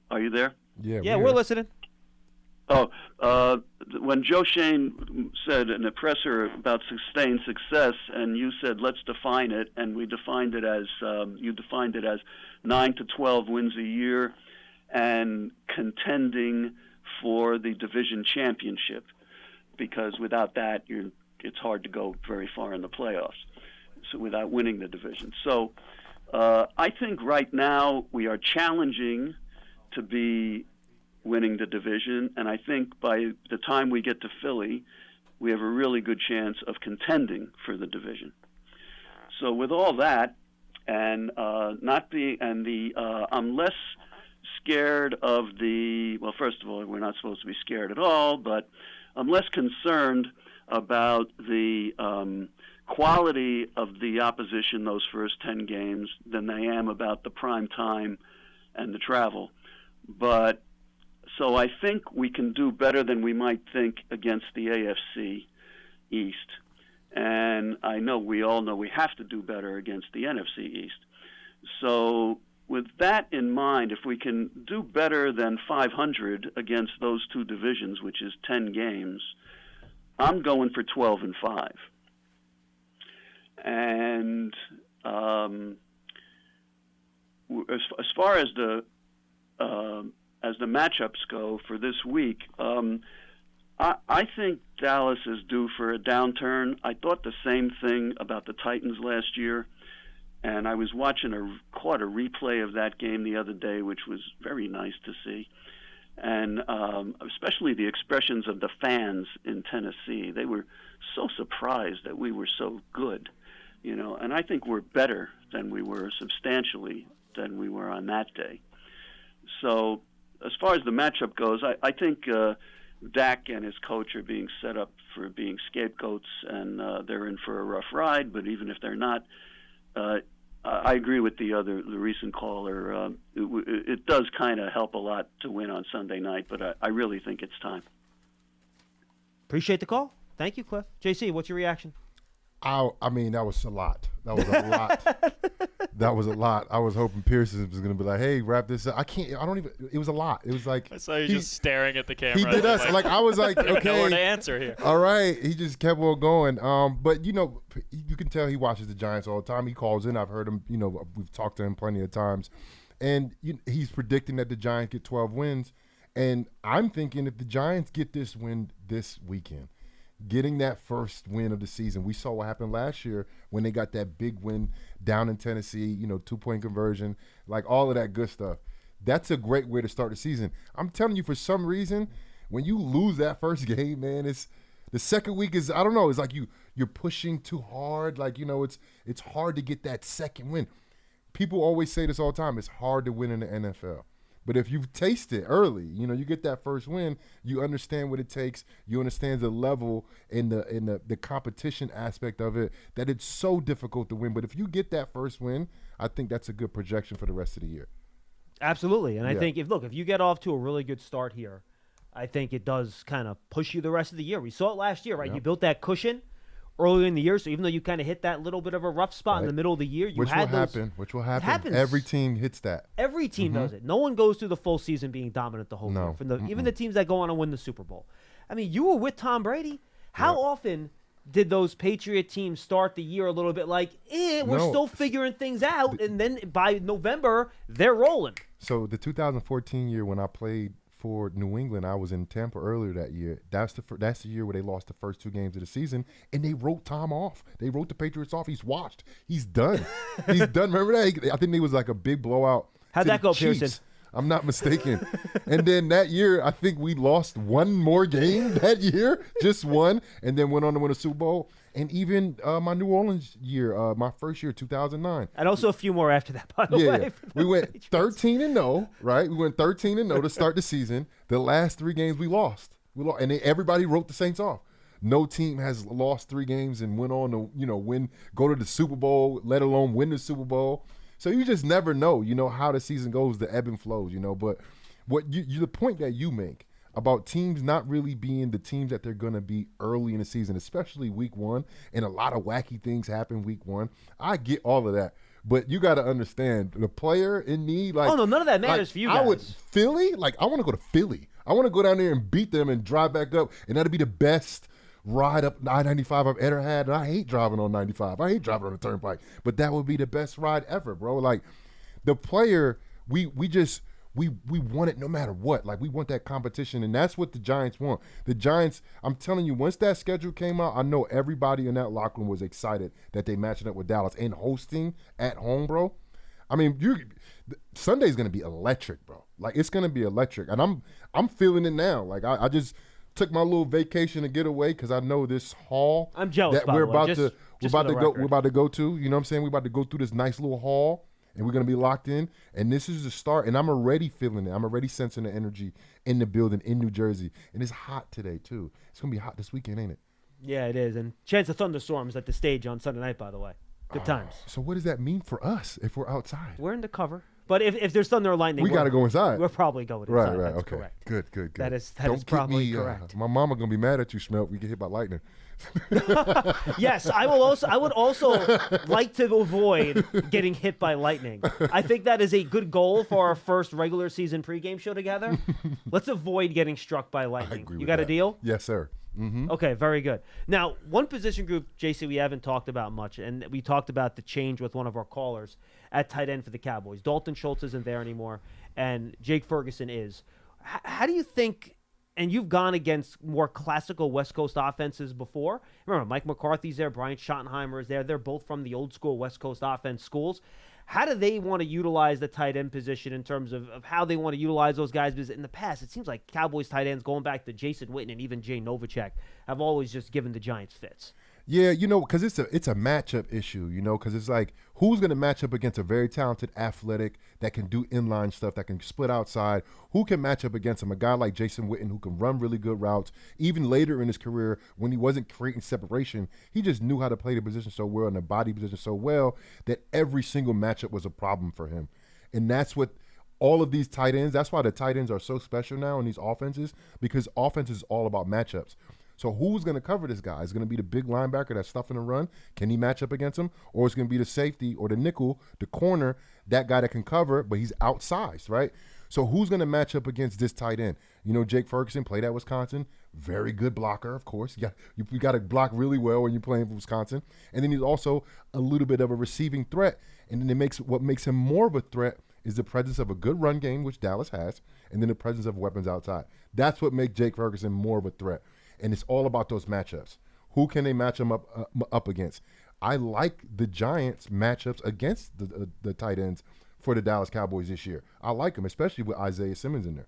Are you there? Yeah, we're listening. When Joe Shane said in the presser about sustained success, and you said, let's define it, and we defined it as, you defined it as 9 to 12 wins a year and contending for the division championship, because without that, it's hard to go very far in the playoffs, so without winning the division. So I think right now we are challenging to be winning the division, and I think by the time we get to Philly, we have a really good chance of contending for the division. So with all that, and I'm less scared of well, first of all, we're not supposed to be scared at all, but I'm less concerned about the quality of the opposition those first 10 games than I am about the prime time and the travel. But so I think we can do better than we might think against the AFC East. And we all know we have to do better against the NFC East. So with that in mind, if we can do better than 500 against those two divisions, which is 10 games, I'm going for 12-5. And as far as the as the matchups go for this week, I think Dallas is due for a downturn. I thought the same thing about the Titans last year, and I was caught a replay of that game the other day, which was very nice to see. And especially the expressions of the fans in Tennessee. They were so surprised that we were so good, and I think we're better than we were, substantially than we were on that day. So as far as the matchup goes, I think Dak and his coach are being set up for being scapegoats, and they're in for a rough ride, but even if they're not, I agree with the recent caller. It does kind of help a lot to win on Sunday night, but I really think it's time. Appreciate the call. Thank you, Cliff. JC, what's your reaction? I mean, that was a lot. That was a lot. That was a lot. I was hoping Pearson was going to be like, hey, wrap this up. It was a lot. It was like. I saw you just staring at the camera. He did us. Like, I was like, okay. I don't know where to answer here. All right. He just kept on going. But, you can tell he watches the Giants all the time. He calls in. I've heard him, we've talked to him plenty of times. And he's predicting that the Giants get 12 wins. And I'm thinking if the Giants get this win this weekend, getting that first win of the season. We saw what happened last year when they got that big win down in Tennessee, 2-point conversion, like all of that good stuff. That's a great way to start the season. I'm telling you, for some reason, when you lose that first game, man, it's the second week is, I don't know, it's like you're pushing too hard. Like, it's hard to get that second win. People always say this all the time. It's hard to win in the NFL. But if you taste it early, you get that first win, you understand what it takes, you understand the level and the competition aspect of it, that it's so difficult to win. But if you get that first win, I think that's a good projection for the rest of the year. Absolutely. And I think if you get off to a really good start here, I think it does kind of push you the rest of the year. We saw it last year, right? Yep. You built that cushion early in the year, so even though you kind of hit that little bit of a rough spot in the middle of the year, Which will happen. Every team hits that. Every team does it. No one goes through the full season being dominant the whole year. Even the teams that go on and win the Super Bowl. I mean, you were with Tom Brady. How often did those Patriot teams start the year a little bit like, we're still figuring things out, and then by November, they're rolling? So the 2014 year when I played for New England, I was in Tampa earlier that year. That's the year where they lost the first 2 games of the season, and they wrote Tom off. They wrote the Patriots off. He's washed. He's done. He's done. Remember that? I think it was like a big blowout. How'd that go, Pearson? I'm not mistaken. And then that year, I think we lost one more game that year, just one, and then went on to win a Super Bowl. And even my New Orleans year, my first year, 2009. And also a few more after that, by the way. Yeah. We went 13-0, right? We went 13-0 to start the season. The last 3 games we lost. And everybody wrote the Saints off. No team has lost 3 games and went on to, win, go to the Super Bowl, let alone win the Super Bowl. So you just never know, how the season goes, the ebb and flows, But the point that you make about teams not really being the teams that they're going to be early in the season, especially week 1, and a lot of wacky things happen week 1. I get all of that. But you got to understand, the player in need, like... Oh, no, none of that matters for you guys. Philly? Like, I want to go to Philly. I want to go down there and beat them and drive back up, and that'll be the best ride up I-95 I've ever had. And I hate driving on 95. I hate driving on the turnpike. But that would be the best ride ever, bro. Like, the player, we want it no matter what. Like, we want that competition, and that's what the Giants want. The Giants, I'm telling you, once that schedule came out, I know everybody in that locker room was excited that they matched up with Dallas and hosting at home, bro. I mean, Sunday's going to be electric, bro. Like, it's going to be electric, and I'm feeling it now. Like, I just took my little vacation to get away because I know this hall I'm jealous, that we're about to go to. You know what I'm saying? We're about to go through this nice little hall. And we're going to be locked in. And this is the start. And I'm already feeling it. I'm already sensing the energy in the building in New Jersey. And it's hot today, too. It's going to be hot this weekend, ain't it? Yeah, it is. And chance of thunderstorms at the stage on Sunday night, by the way. Good times. So what does that mean for us if we're outside? We're in the cover. But if there's thunder or lightning, we got to go inside. We're probably going inside. Right, That's okay. Correct. Good. That is probably correct. My mama going to be mad at you, Schmeelk. We get hit by lightning. Yes, I would also like to avoid getting hit by lightning. I think that is a good goal for our first regular season pregame show together. Let's avoid getting struck by lightning. You got a deal? Yes, sir. Mm-hmm. Okay, very good. Now, one position group, JC, we haven't talked about much, and we talked about the change with one of our callers, at tight end for the Cowboys. Dalton Schultz isn't there anymore, and Jake Ferguson is. How do you think, and you've gone against more classical West Coast offenses before. Remember, Mike McCarthy's there, Brian Schottenheimer is there. They're both from the old school West Coast offense schools. How do they want to utilize the tight end position in terms of how they want to utilize those guys? Because in the past, it seems like Cowboys tight ends, going back to Jason Witten and even Jay Novacek, have always just given the Giants fits. Yeah, because it's a matchup issue, because it's like, who's going to match up against a very talented athletic that can do inline stuff, that can split outside? Who can match up against him? A guy like Jason Witten who can run really good routes. Even later in his career, when he wasn't creating separation, he just knew how to play the position so well and the body position so well that every single matchup was a problem for him. And that's what all of these tight ends, that's why the tight ends are so special now in these offenses, because offense is all about matchups. So who's going to cover this guy? Is it going to be the big linebacker that's stuffing the run? Can he match up against him? Or is it going to be the safety or the nickel, the corner, that guy that can cover, but he's outsized, right? So who's going to match up against this tight end? Jake Ferguson played at Wisconsin. Very good blocker, of course. You got to block really well when you're playing for Wisconsin. And then he's also a little bit of a receiving threat. And then what makes him more of a threat is the presence of a good run game, which Dallas has, and then the presence of weapons outside. That's what makes Jake Ferguson more of a threat. And it's all about those matchups. Who can they match them up against? I like the Giants' matchups against the tight ends for the Dallas Cowboys this year. I like them, especially with Isaiah Simmons in there.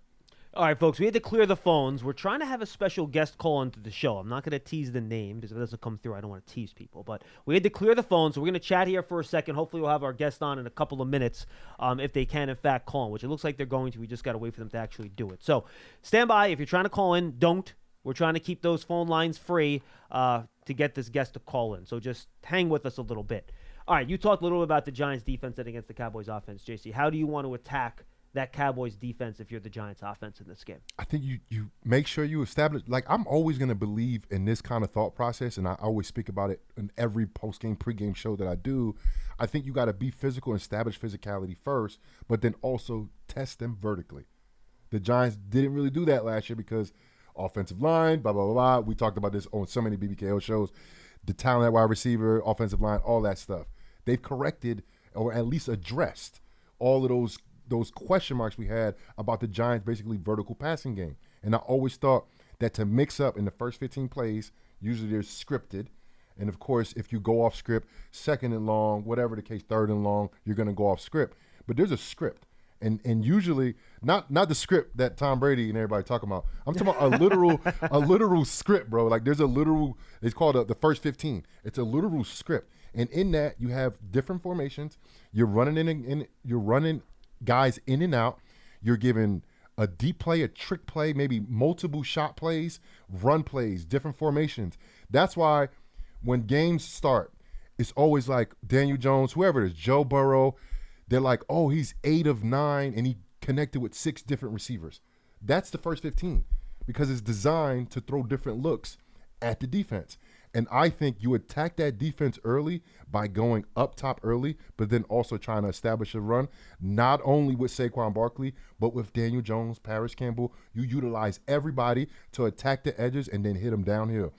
All right, folks, we had to clear the phones. We're trying to have a special guest call into the show. I'm not going to tease the name because if it doesn't come through, I don't want to tease people. But we had to clear the phones, so we're going to chat here for a second. Hopefully we'll have our guest on in a couple of minutes if they can, in fact, call in, which it looks like they're going to. We just got to wait for them to actually do it. So stand by. If you're trying to call in, don't. We're trying to keep those phone lines free to get this guest to call in. So just hang with us a little bit. All right, you talked a little bit about the Giants' defense against the Cowboys' offense, JC. How do you want to attack that Cowboys' defense if you're the Giants' offense in this game? I think you make sure you establish – like, I'm always going to believe in this kind of thought process, and I always speak about it in every post-game, pre-game show that I do. I think you got to be physical and establish physicality first, but then also test them vertically. The Giants didn't really do that last year because – offensive line, blah, blah, blah, blah. We talked about this on so many BBKO shows. The talent at wide receiver, offensive line, all that stuff. They've corrected or at least addressed all of those question marks we had about the Giants' basically vertical passing game. And I always thought that to mix up in the first 15 plays, usually they're scripted. And, of course, if you go off script, second and long, whatever the case, third and long, you're going to go off script. But there's a script. And usually not the script that Tom Brady and everybody talking about. I'm talking about a literal script, bro. Like there's a literal. It's called the first 15. It's a literal script, and in that you have different formations. You're running you're running guys in and out. You're giving a deep play, a trick play, maybe multiple shot plays, run plays, different formations. That's why when games start, it's always like Daniel Jones, whoever it is, Joe Burrow. They're like, oh, he's 8 of 9, and he connected with 6 different receivers. That's the first 15 because it's designed to throw different looks at the defense. And I think you attack that defense early by going up top early, but then also trying to establish a run, not only with Saquon Barkley, but with Daniel Jones, Paris Campbell. You utilize everybody to attack the edges and then hit them downhill.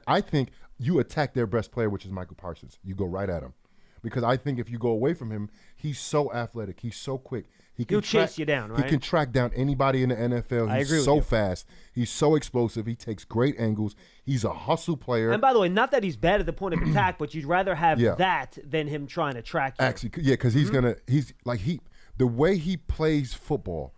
I think you attack their best player, which is Michael Parsons. You go right at him. Because I think if you go away from him, he's so athletic. He's so quick. He'll chase you down, right? He can track down anybody in the NFL. He's so fast. He's so explosive. He takes great angles. He's a hustle player. And by the way, not that he's bad at the point of attack, but you'd rather have that than him trying to track you. Actually, yeah, because the way he plays football,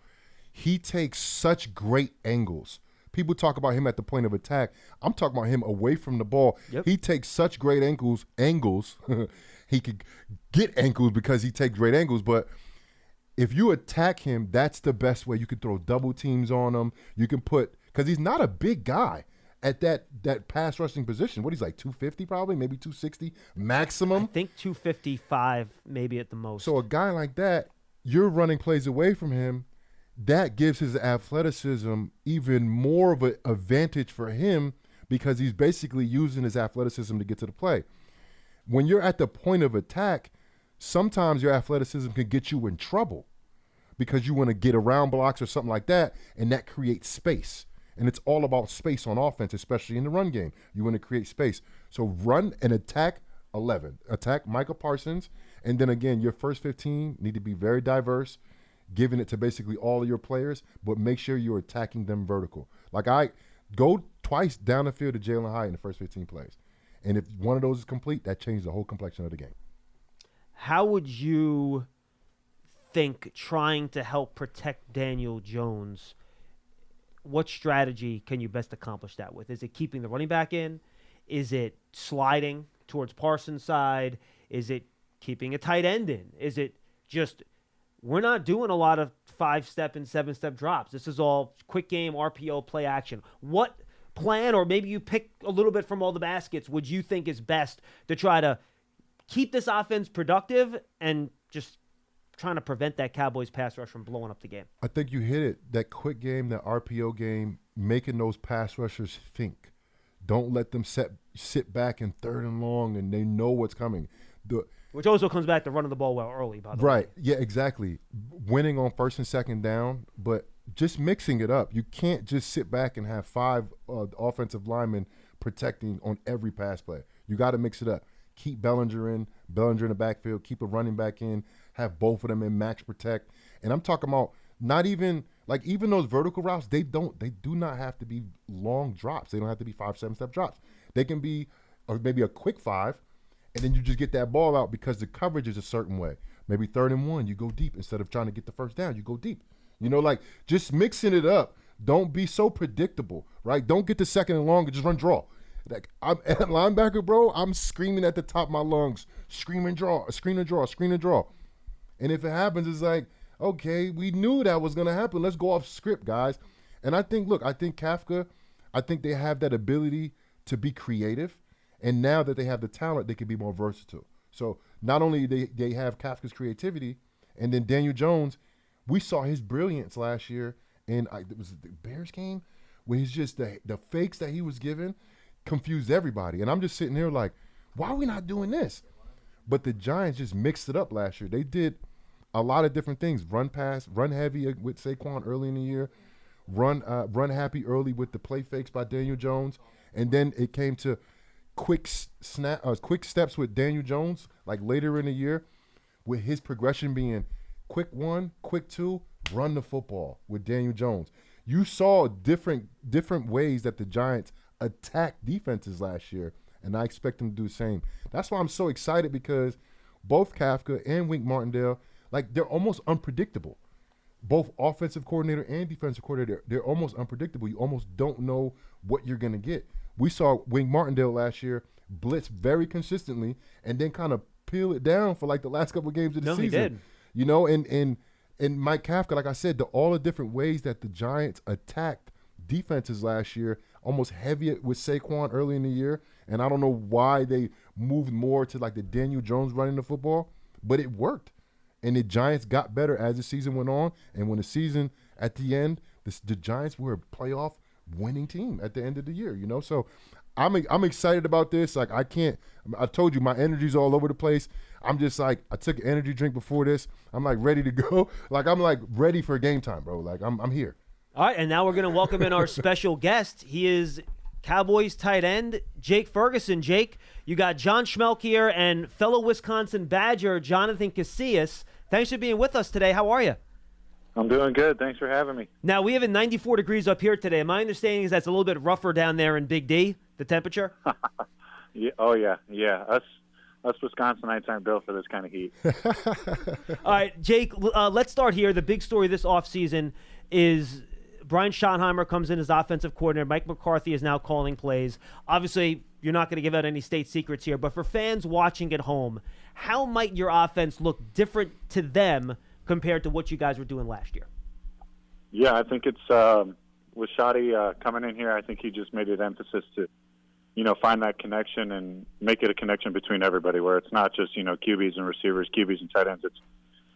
he takes such great angles. People talk about him at the point of attack. I'm talking about him away from the ball. Yep. He takes such great angles. He could get angles because he takes great angles, but if you attack him, that's the best way. You can throw double teams on him. You can because he's not a big guy at that pass rushing position. What, he's like 250 probably, maybe 260 maximum? I think 255 maybe at the most. So a guy like that, you're running plays away from him. That gives his athleticism even more of an advantage for him because he's basically using his athleticism to get to the play. When you're at the point of attack, sometimes your athleticism can get you in trouble because you want to get around blocks or something like that, and that creates space. And it's all about space on offense, especially in the run game. You want to create space. So run and attack 11. Attack Michael Parsons And then again, your first 15 need to be very diverse, giving it to basically all of your players, but make sure you're attacking them vertical. Like I go twice down the field to Jalen Hyatt in the first 15 plays. And if one of those is complete, that changes the whole complexion of the game. How would you think trying to help protect Daniel Jones, what strategy can you best accomplish that with? Is it keeping the running back in? Is it sliding towards Parsons' side? Is it keeping a tight end in? Is it just we're not doing a lot of 5-step and 7-step drops? This is all quick game, RPO, play action. What plan, or maybe you pick a little bit from all the baskets, would you think is best to try to keep this offense productive and just trying to prevent that Cowboys pass rush from blowing up the game? I think you hit it. That quick game, that RPO game, making those pass rushers think. Don't let them sit back in 3rd and long and they know what's coming. Which also comes back to running the ball well early, by the way. Right. Yeah, exactly. Winning on 1st and 2nd down, but just mixing it up. You can't just sit back and have 5 offensive linemen protecting on every pass play. You got to mix it up. Keep Bellinger in the backfield, keep a running back in, have both of them in max protect. And I'm talking about not even like even those vertical routes, they do not have to be long drops. They don't have to be 5-7-step drops. They can be or maybe a quick 5, and then you just get that ball out because the coverage is a certain way. Maybe 3rd and 1, you go deep instead of trying to get the first down, you go deep. You know, like just mixing it up. Don't be so predictable, right? Don't get the 2nd and long and just run draw. Like I'm at linebacker, bro. I'm screaming at the top of my lungs, scream and draw. And if it happens, it's like, okay, we knew that was gonna happen. Let's go off script, guys. And I think Kafka, I think they have that ability to be creative. And now that they have the talent, they can be more versatile. So not only they have Kafka's creativity, and then Daniel Jones, we saw his brilliance last year in it was the Bears game, where he's just the fakes that he was given confused everybody. And I'm just sitting there like, why are we not doing this? But the Giants just mixed it up last year. They did a lot of different things. Run pass, run heavy with Saquon early in the year, run happy early with the play fakes by Daniel Jones. And then it came to quick steps with Daniel Jones, like later in the year, with his progression being quick 1, quick 2, run the football with Daniel Jones. You saw different ways that the Giants attacked defenses last year, and I expect them to do the same. That's why I'm so excited, because both Kafka and Wink Martindale, like, they're almost unpredictable. Both offensive coordinator and defensive coordinator, they're almost unpredictable. You almost don't know what you're going to get. We saw Wink Martindale last year blitz very consistently and then kind of peel it down for like the last couple of games of the season. He did. You know, and Mike Kafka, like I said, all the different ways that the Giants attacked defenses last year, almost heavy with Saquon early in the year, and I don't know why they moved more to like the Daniel Jones running the football, but it worked. And the Giants got better as the season went on, and when the season at the end, the Giants were a playoff winning team at the end of the year, you know? So I'm excited about this. Like I told you my energy's all over the place. I'm just like, I took an energy drink before this. I'm like ready to go. Like I'm like ready for game time, bro. Like I'm here. All right, and now we're going to welcome in our special guest. He is Cowboys tight end Jake Ferguson. Jake, you got John Schmeelk here and fellow Wisconsin Badger Jonathan Casillas. Thanks for being with us today. How are you? I'm doing good. Thanks for having me. Now, we have 94 degrees up here today. My understanding is that's a little bit rougher down there in Big D, the temperature? Yeah, oh, yeah. Yeah. Us Wisconsinites aren't built for this kind of heat. All right, Jake, let's start here. The big story this offseason is Brian Schottenheimer comes in as offensive coordinator. Mike McCarthy is now calling plays. Obviously, you're not going to give out any state secrets here, but for fans watching at home, how might your offense look different to them compared to what you guys were doing last year? Yeah, I think it's with Shotty coming in here, I think he just made an emphasis to, find that connection and make it a connection between everybody, where it's not just, QBs and receivers, QBs and tight ends.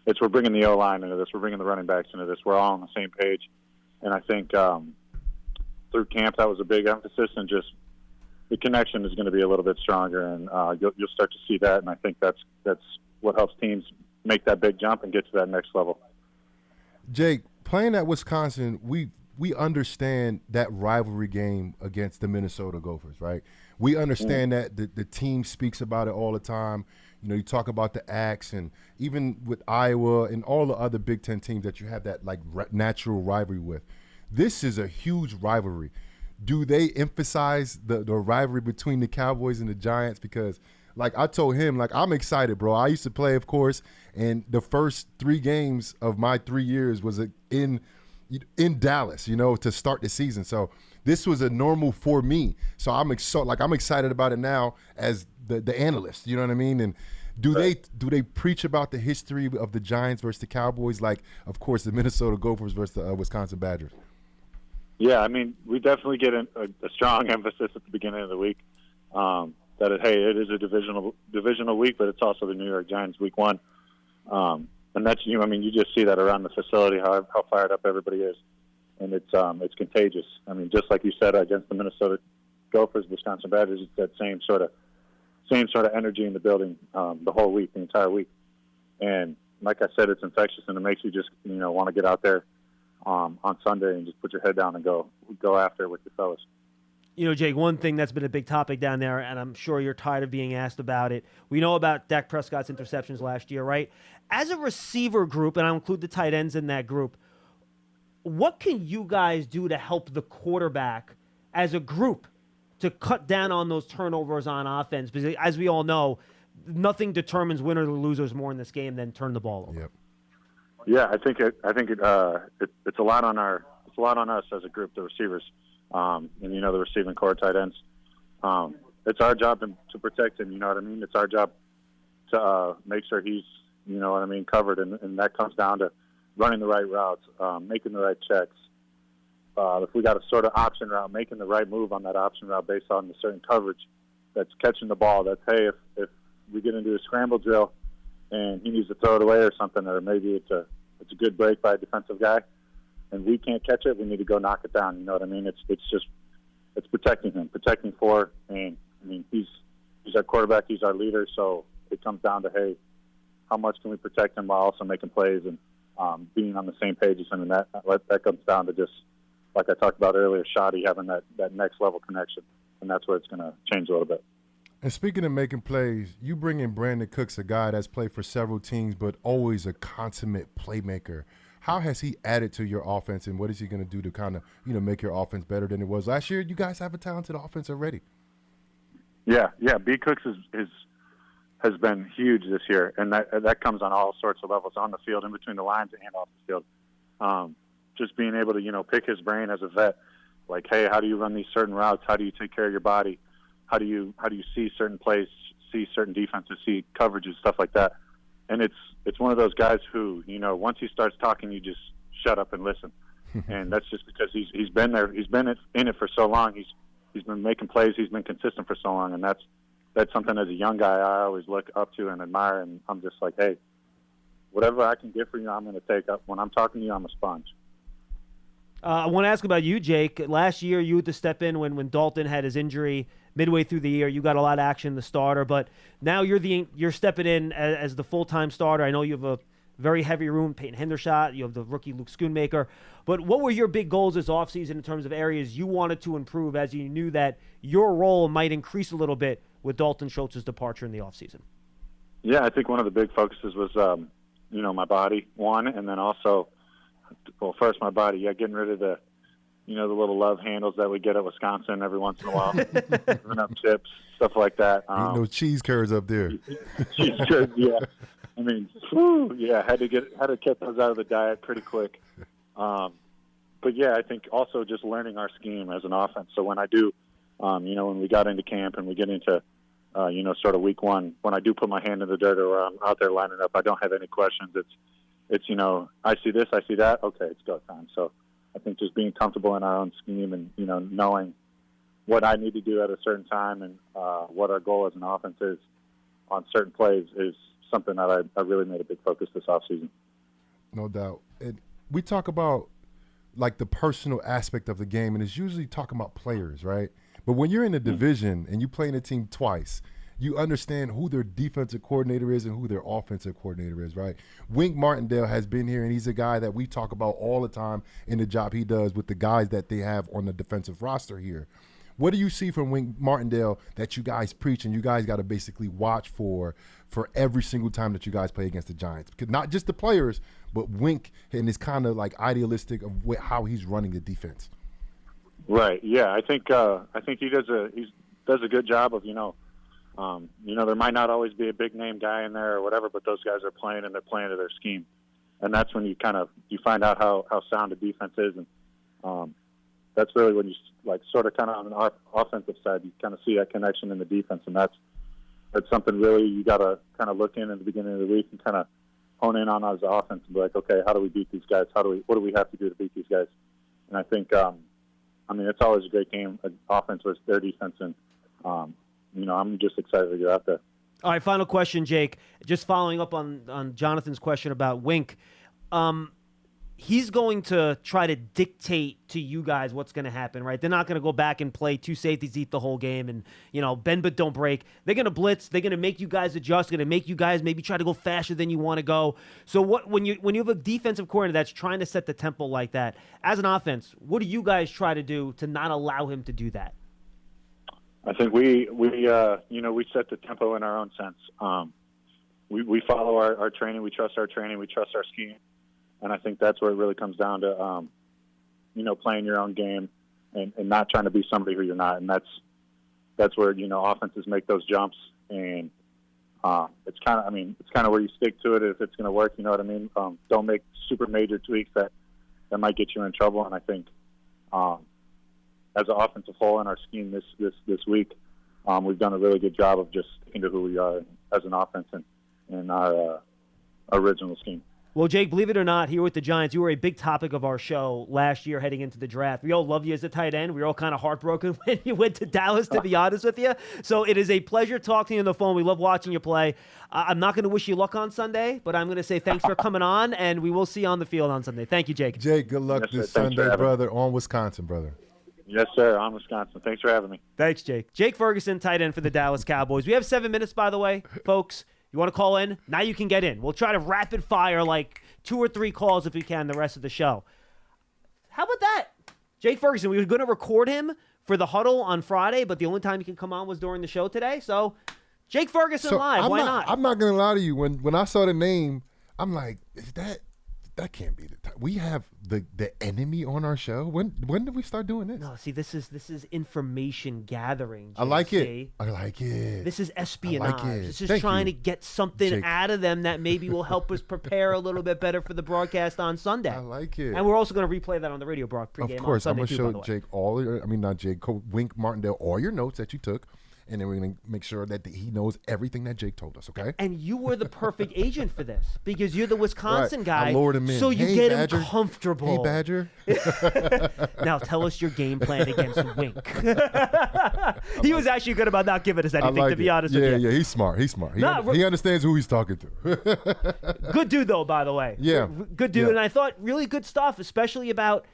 It's we're bringing the O-line into this. We're bringing the running backs into this. We're all on the same page. And I think through camp that was a big emphasis, and just the connection is going to be a little bit stronger, and you'll start to see that. And I think that's what helps teams make that big jump and get to that next level. Jake, playing at Wisconsin, we understand that rivalry game against the Minnesota Gophers, right? We understand that the team speaks about it all the time. You know, you talk about the Axe, and even with Iowa and all the other Big Ten teams that you have that like natural rivalry with. This is a huge rivalry. Do they emphasize the rivalry between the Cowboys and the Giants? Because, like I told him, like I'm excited, bro. I used to play, of course, and the first 3 games of my 3 years was in Dallas, you know, to start the season. So this was a normal for me. So I'm excited about it now as the analyst. You know what I mean? And do they preach about the history of the Giants versus the Cowboys, like of course the Minnesota Gophers versus the Wisconsin Badgers? Yeah, I mean, we definitely get a strong emphasis at the beginning of the week that it is a divisional week, but it's also the New York Giants week 1, and that's I mean, you just see that around the facility how fired up everybody is, and it's contagious. I mean, just like you said against the Minnesota Gophers, Wisconsin Badgers, it's that same sort of energy in the building the whole week, the entire week, and like I said, it's infectious, and it makes you just want to get out there on Sunday and just put your head down and go after it with your fellas. You know, Jake, one thing that's been a big topic down there, and I'm sure you're tired of being asked about it. We know about Dak Prescott's interceptions last year, right? As a receiver group, and I'll include the tight ends in that group, what can you guys do to help the quarterback as a group to cut down on those turnovers on offense? Because as we all know, nothing determines winners or losers more in this game than turn the ball over. Yep. Yeah, I think it's a lot on us as a group, the receivers, and the receiving core, tight ends. It's our job to protect him. You know what I mean? It's our job to make sure he's covered, and that comes down to running the right routes, making the right checks. If we got a sort of option route, making the right move on that option route based on the certain coverage that's catching the ball. That's if we get into a scramble drill and he needs to throw it away or something, or maybe it's a good break by a defensive guy, and we can't catch it, we need to go knock it down. You know what I mean? It's protecting him, and I mean he's our quarterback, he's our leader, so it comes down to how much can we protect him while also making plays and being on the same page as him, and that comes down to just like I talked about earlier, Shoddy having that next level connection, and that's where it's going to change a little bit. And speaking of making plays, you bring in Brandon Cooks, a guy that's played for several teams, but always a consummate playmaker. How has he added to your offense, and what is he going to do to kind of, make your offense better than it was last year? You guys have a talented offense already. Yeah. B. Cooks has been huge this year, and that comes on all sorts of levels, on the field, in between the lines, and off the field. Just being able to, pick his brain as a vet, like, hey, how do you run these certain routes? How do you take care of your body? How do you see certain plays, see certain defenses, see coverages, stuff like that? And it's one of those guys who, once he starts talking, you just shut up and listen. And that's just because he's been there, he's been in it for so long. He's been making plays, he's been consistent for so long, and that's something as a young guy I always look up to and admire. And I'm just like, hey, whatever I can get for you, I'm going to take up. When I'm talking to you, I'm a sponge. I want to ask about you, Jake. Last year, you had to step in when Dalton had his injury midway through the year. You got a lot of action, the starter, but now you're stepping in as the full-time starter. I know you have a very heavy room, Peyton Hendershot. You have the rookie Luke Schoonmaker. But what were your big goals this offseason in terms of areas you wanted to improve as you knew that your role might increase a little bit with Dalton Schultz's departure in the offseason? Yeah, I think one of the big focuses was, my body, one, and then also, well, first my body, getting rid of the little love handles that we get at Wisconsin every once in a while, giving up chips, stuff like that. Eating those cheese curds up there. Cheese curds, yeah. I mean, had to get those out of the diet pretty quick. But yeah, I think also just learning our scheme as an offense. So when I do, when we got into camp and we get into, sort of week 1, when I do put my hand in the dirt or I'm out there lining up, I don't have any questions. It's I see this, I see that. Okay, it's go time. So I think just being comfortable in our own scheme and, knowing what I need to do at a certain time and what our goal as an offense is on certain plays is something that I really made a big focus this offseason. No doubt. And we talk about, like, the personal aspect of the game, and it's usually talking about players, right? But when you're in a division and you play in a team twice, you understand who their defensive coordinator is and who their offensive coordinator is, right? Wink Martindale has been here, and he's a guy that we talk about all the time in the job he does with the guys that they have on the defensive roster here. What do you see from Wink Martindale that you guys preach and you guys got to basically watch for every single time that you guys play against the Giants? Because not just the players, but Wink and his kind of like idealistic of how he's running the defense. Right. Yeah. I think he does a good job of there might not always be a big name guy in there or whatever, but those guys are playing and they're playing to their scheme, and that's when you find out how sound the defense is, and that's really when you like sort of kind of on the offensive side you kind of see that connection in the defense, and that's something really you got to kind of look in at the beginning of the week and kind of hone in on as an offense and be like, okay, how do we beat these guys? What do we have to do to beat these guys? And I think it's always a great game, offense versus their defense, and I'm just excited to get out there. All right, final question, Jake. Just following up on Jonathan's question about Wink. He's going to try to dictate to you guys what's going to happen, right? They're not going to go back and play two safeties, eat the whole game, and, bend but don't break. They're going to blitz. They're going to make you guys adjust. They're going to make you guys maybe try to go faster than you want to go. So when you have a defensive coordinator that's trying to set the tempo like that, as an offense, what do you guys try to do to not allow him to do that? I think we set the tempo in our own sense. We follow our training. We trust our training. We trust our scheme. And I think that's where it really comes down to, playing your own game and not trying to be somebody who you're not. And that's where, offenses make those jumps. And it's kind of where you stick to it if it's going to work. You know what I mean? Don't make super major tweaks that might get you in trouble. And I think as an offensive whole in our scheme this week, we've done a really good job of just sticking to who we are as an offense and our original scheme. Well, Jake, believe it or not, here with the Giants, you were a big topic of our show last year heading into the draft. We all love you as a tight end. We were all kind of heartbroken when you went to Dallas, to be honest with you. So it is a pleasure talking to you on the phone. We love watching you play. I'm not going to wish you luck on Sunday, but I'm going to say thanks for coming on, and we will see you on the field on Sunday. Thank you, Jake. Jake, good luck this Sunday, brother, on Wisconsin, brother. Yes, sir, on Wisconsin. Thanks for having me. Thanks, Jake. Jake Ferguson, tight end for the Dallas Cowboys. We have 7 minutes, by the way, folks. You want to call in? Now you can get in. We'll try to rapid fire like 2 or 3 calls if we can the rest of the show. How about that? Jake Ferguson, we were going to record him for the huddle on Friday, but the only time he could come on was during the show today. So Jake Ferguson live. Why not? I'm not going to lie to you. When I saw the name, I'm like, is that can't be the time. We have the enemy on our show. When did we start doing this? No, see, this is information gathering. JC. I like it. I like it. This is espionage. I like it. This is trying to get something Jake. out of them that maybe will help us prepare a little bit better for the broadcast on Sunday. I like it. And we're also going to replay that on the radio pregame of course, on Sunday I'm going to too, show Jake Wink Martindale all your notes that you took. And then we're going to make sure that he knows everything that Jake told us, okay? And you were the perfect agent for this because you're the Wisconsin guy. I lured him in. So you get him comfortable. Hey, Badger. Now tell us your game plan against Wink. He was actually good about not giving us anything, to be honest with you. Yeah, he's smart. He understands who he's talking to. Good dude, though, by the way. Yeah. Good dude. Yeah. And I thought really good stuff, especially about,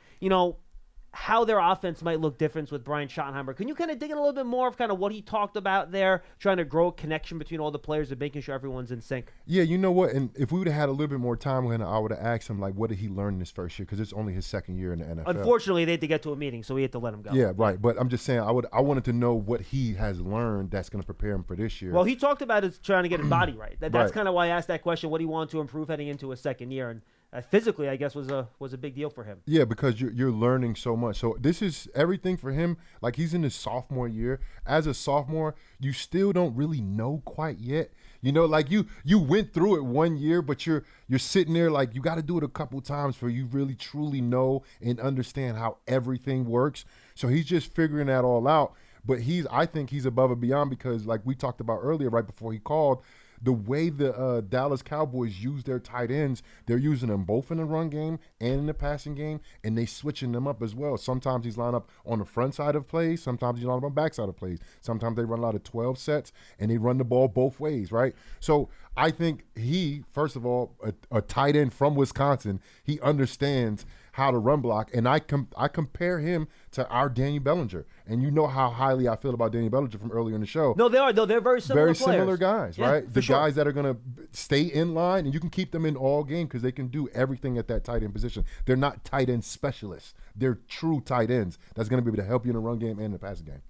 how their offense might look different with Brian Schottenheimer. Can you kind of dig in a little bit more of kind of what he talked about there, trying to grow a connection between all the players and making sure everyone's in sync? Yeah, you know what? And if we would have had a little bit more time with him, I would have asked him, like, what did he learn this first year? Because it's only his second year in the NFL. Unfortunately, they had to get to a meeting, so we had to let him go. Yeah, right. But I'm just saying, I wanted to know what he has learned that's going to prepare him for this year. Well, he talked about his trying to get his body right. That's Right. kind of why I asked that question, what he wanted to improve heading into his second year. And physically, I guess, was a big deal for him. Yeah, because you're learning so much. So this is everything for him. Like, he's in his sophomore year. As a sophomore, you still don't really know quite yet. Like you went through it 1 year, but you're sitting there like you got to do it a couple times for you really truly know and understand how everything works. So he's just figuring that all out. But I think he's above and beyond because, like we talked about earlier, right before he called, the way the Dallas Cowboys use their tight ends, they're using them both in the run game and in the passing game, and they switching them up as well. Sometimes he's lined up on the front side of plays. Sometimes he's lined up on the back side of plays. Sometimes they run a lot of 12 sets, and they run the ball both ways, right? So I think he, first of all, a tight end from Wisconsin, he understands how to run block, and I compare him to our Danny Bellinger. And you know how highly I feel about Danny Bellinger from earlier in the show. No, they are. They're very similar Very players. similar guys, Yeah, right? for The sure. guys that are going to stay in line, and you can keep them in all game because they can do everything at that tight end position. They're not tight end specialists. They're true tight ends that's going to be able to help you in the run game and the passing game.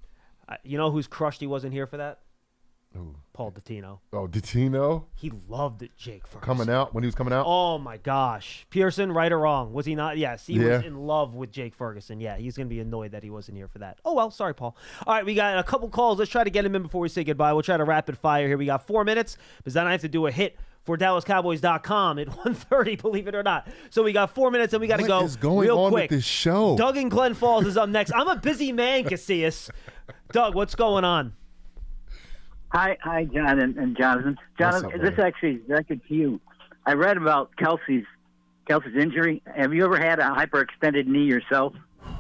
You know who's crushed he wasn't here for that? Ooh. Paul Dottino. Oh, Dottino He loved it, Jake Ferguson. coming out when he was coming out. Oh, my gosh. Pearson, right or wrong? Was he not? Yes, he Yeah. was in love with Jake Ferguson. Yeah, he's going to be annoyed that he wasn't here for that. Oh, well, sorry, Paul. All right, we got a couple calls. Let's try to get him in before we say goodbye. We'll try to rapid fire here. We got 4 minutes, because then I have to do a hit for DallasCowboys.com at 1:30, believe it or not. So we got 4 minutes, and we got to go What is going real on quick. with this show? Doug in Glen Falls is up next. I'm a busy man, Casillas. Doug, what's going on? Hi, John and Jonathan. Jonathan, What's up, this brother? actually is directed to you. I read about Kelsey's injury. Have you ever had a hyperextended knee yourself?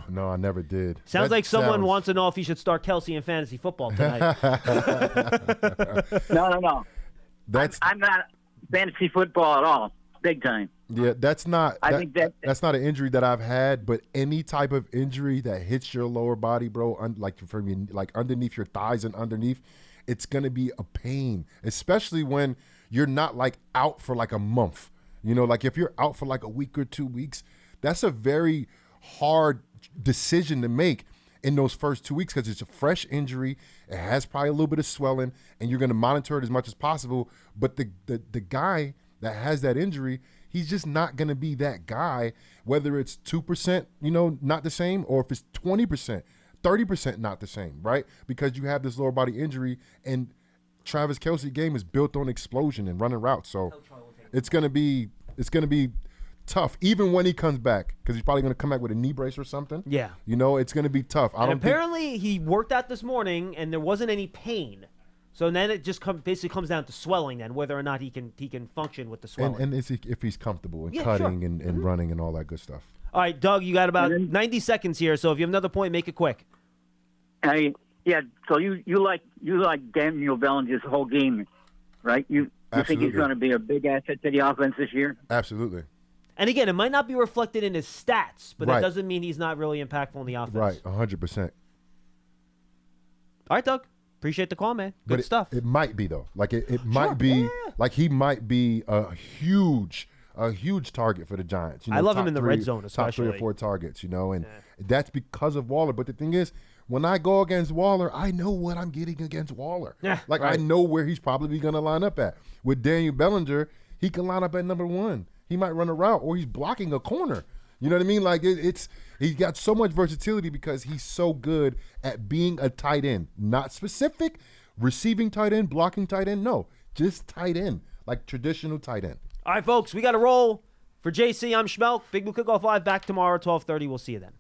No, I never did. Sounds That like someone sounds- wants to know if he should start Kelsey in fantasy football tonight. No. That's I'm not fantasy football at all. Big time. yeah. That's not. I think that's not an injury that I've had. But any type of injury that hits your lower body, bro, like from your, like underneath your thighs and underneath, it's gonna be a pain, especially when you're not like out for like a month. You know, like if you're out for like a week or 2 weeks, that's a very hard decision to make in those first 2 weeks because it's a fresh injury. It has probably a little bit of swelling, and you're going to monitor it as much as possible. But the guy that has that injury, he's just not going to be that guy, whether it's 2%, you know, not the same, or if it's 20%, 30% not the same, right? Because you have this lower body injury, and Travis Kelce's game is built on explosion and running routes. So it's going to be tough, even when he comes back, because he's probably going to come back with a knee brace or something. Yeah. You know, it's going to be tough. And apparently he worked out this morning, and there wasn't any pain. So then it just basically comes down to swelling, then whether or not he can function with the swelling. And if he's comfortable and Yeah, cutting sure. and running and all that good stuff. All right, Doug, you got about 90 seconds here. So if you have another point, make it quick. So you like Daniel Bellinger's whole game, right? You think Absolutely. he's going to be a big asset to the offense this year? Absolutely. And again, it might not be reflected in his stats, but Right. that doesn't mean he's not really impactful in the offense. Right, 100%. All right, Doug. Appreciate the call, man. Good But stuff. It might be though. Like it might be. yeah. Like he might be a huge target for the Giants. You know, I love him top in the three- red zone, Top 3 or especially. 4 targets. You know, and that's because of Waller. But the thing is, when I go against Waller, I know what I'm getting against Waller. Yeah, like right. I know where he's probably going to line up at. With Daniel Bellinger, he can line up at number 1. He might run a route, or he's blocking a corner. You know what I mean? Like he's got so much versatility because he's so good at being a tight end. Not specific, receiving tight end, blocking tight end. No, just tight end, like traditional tight end. All right, folks, we got to roll. For JC, I'm Schmeelk. Big Blue Kickoff Live back tomorrow, 12:30. We'll see you then.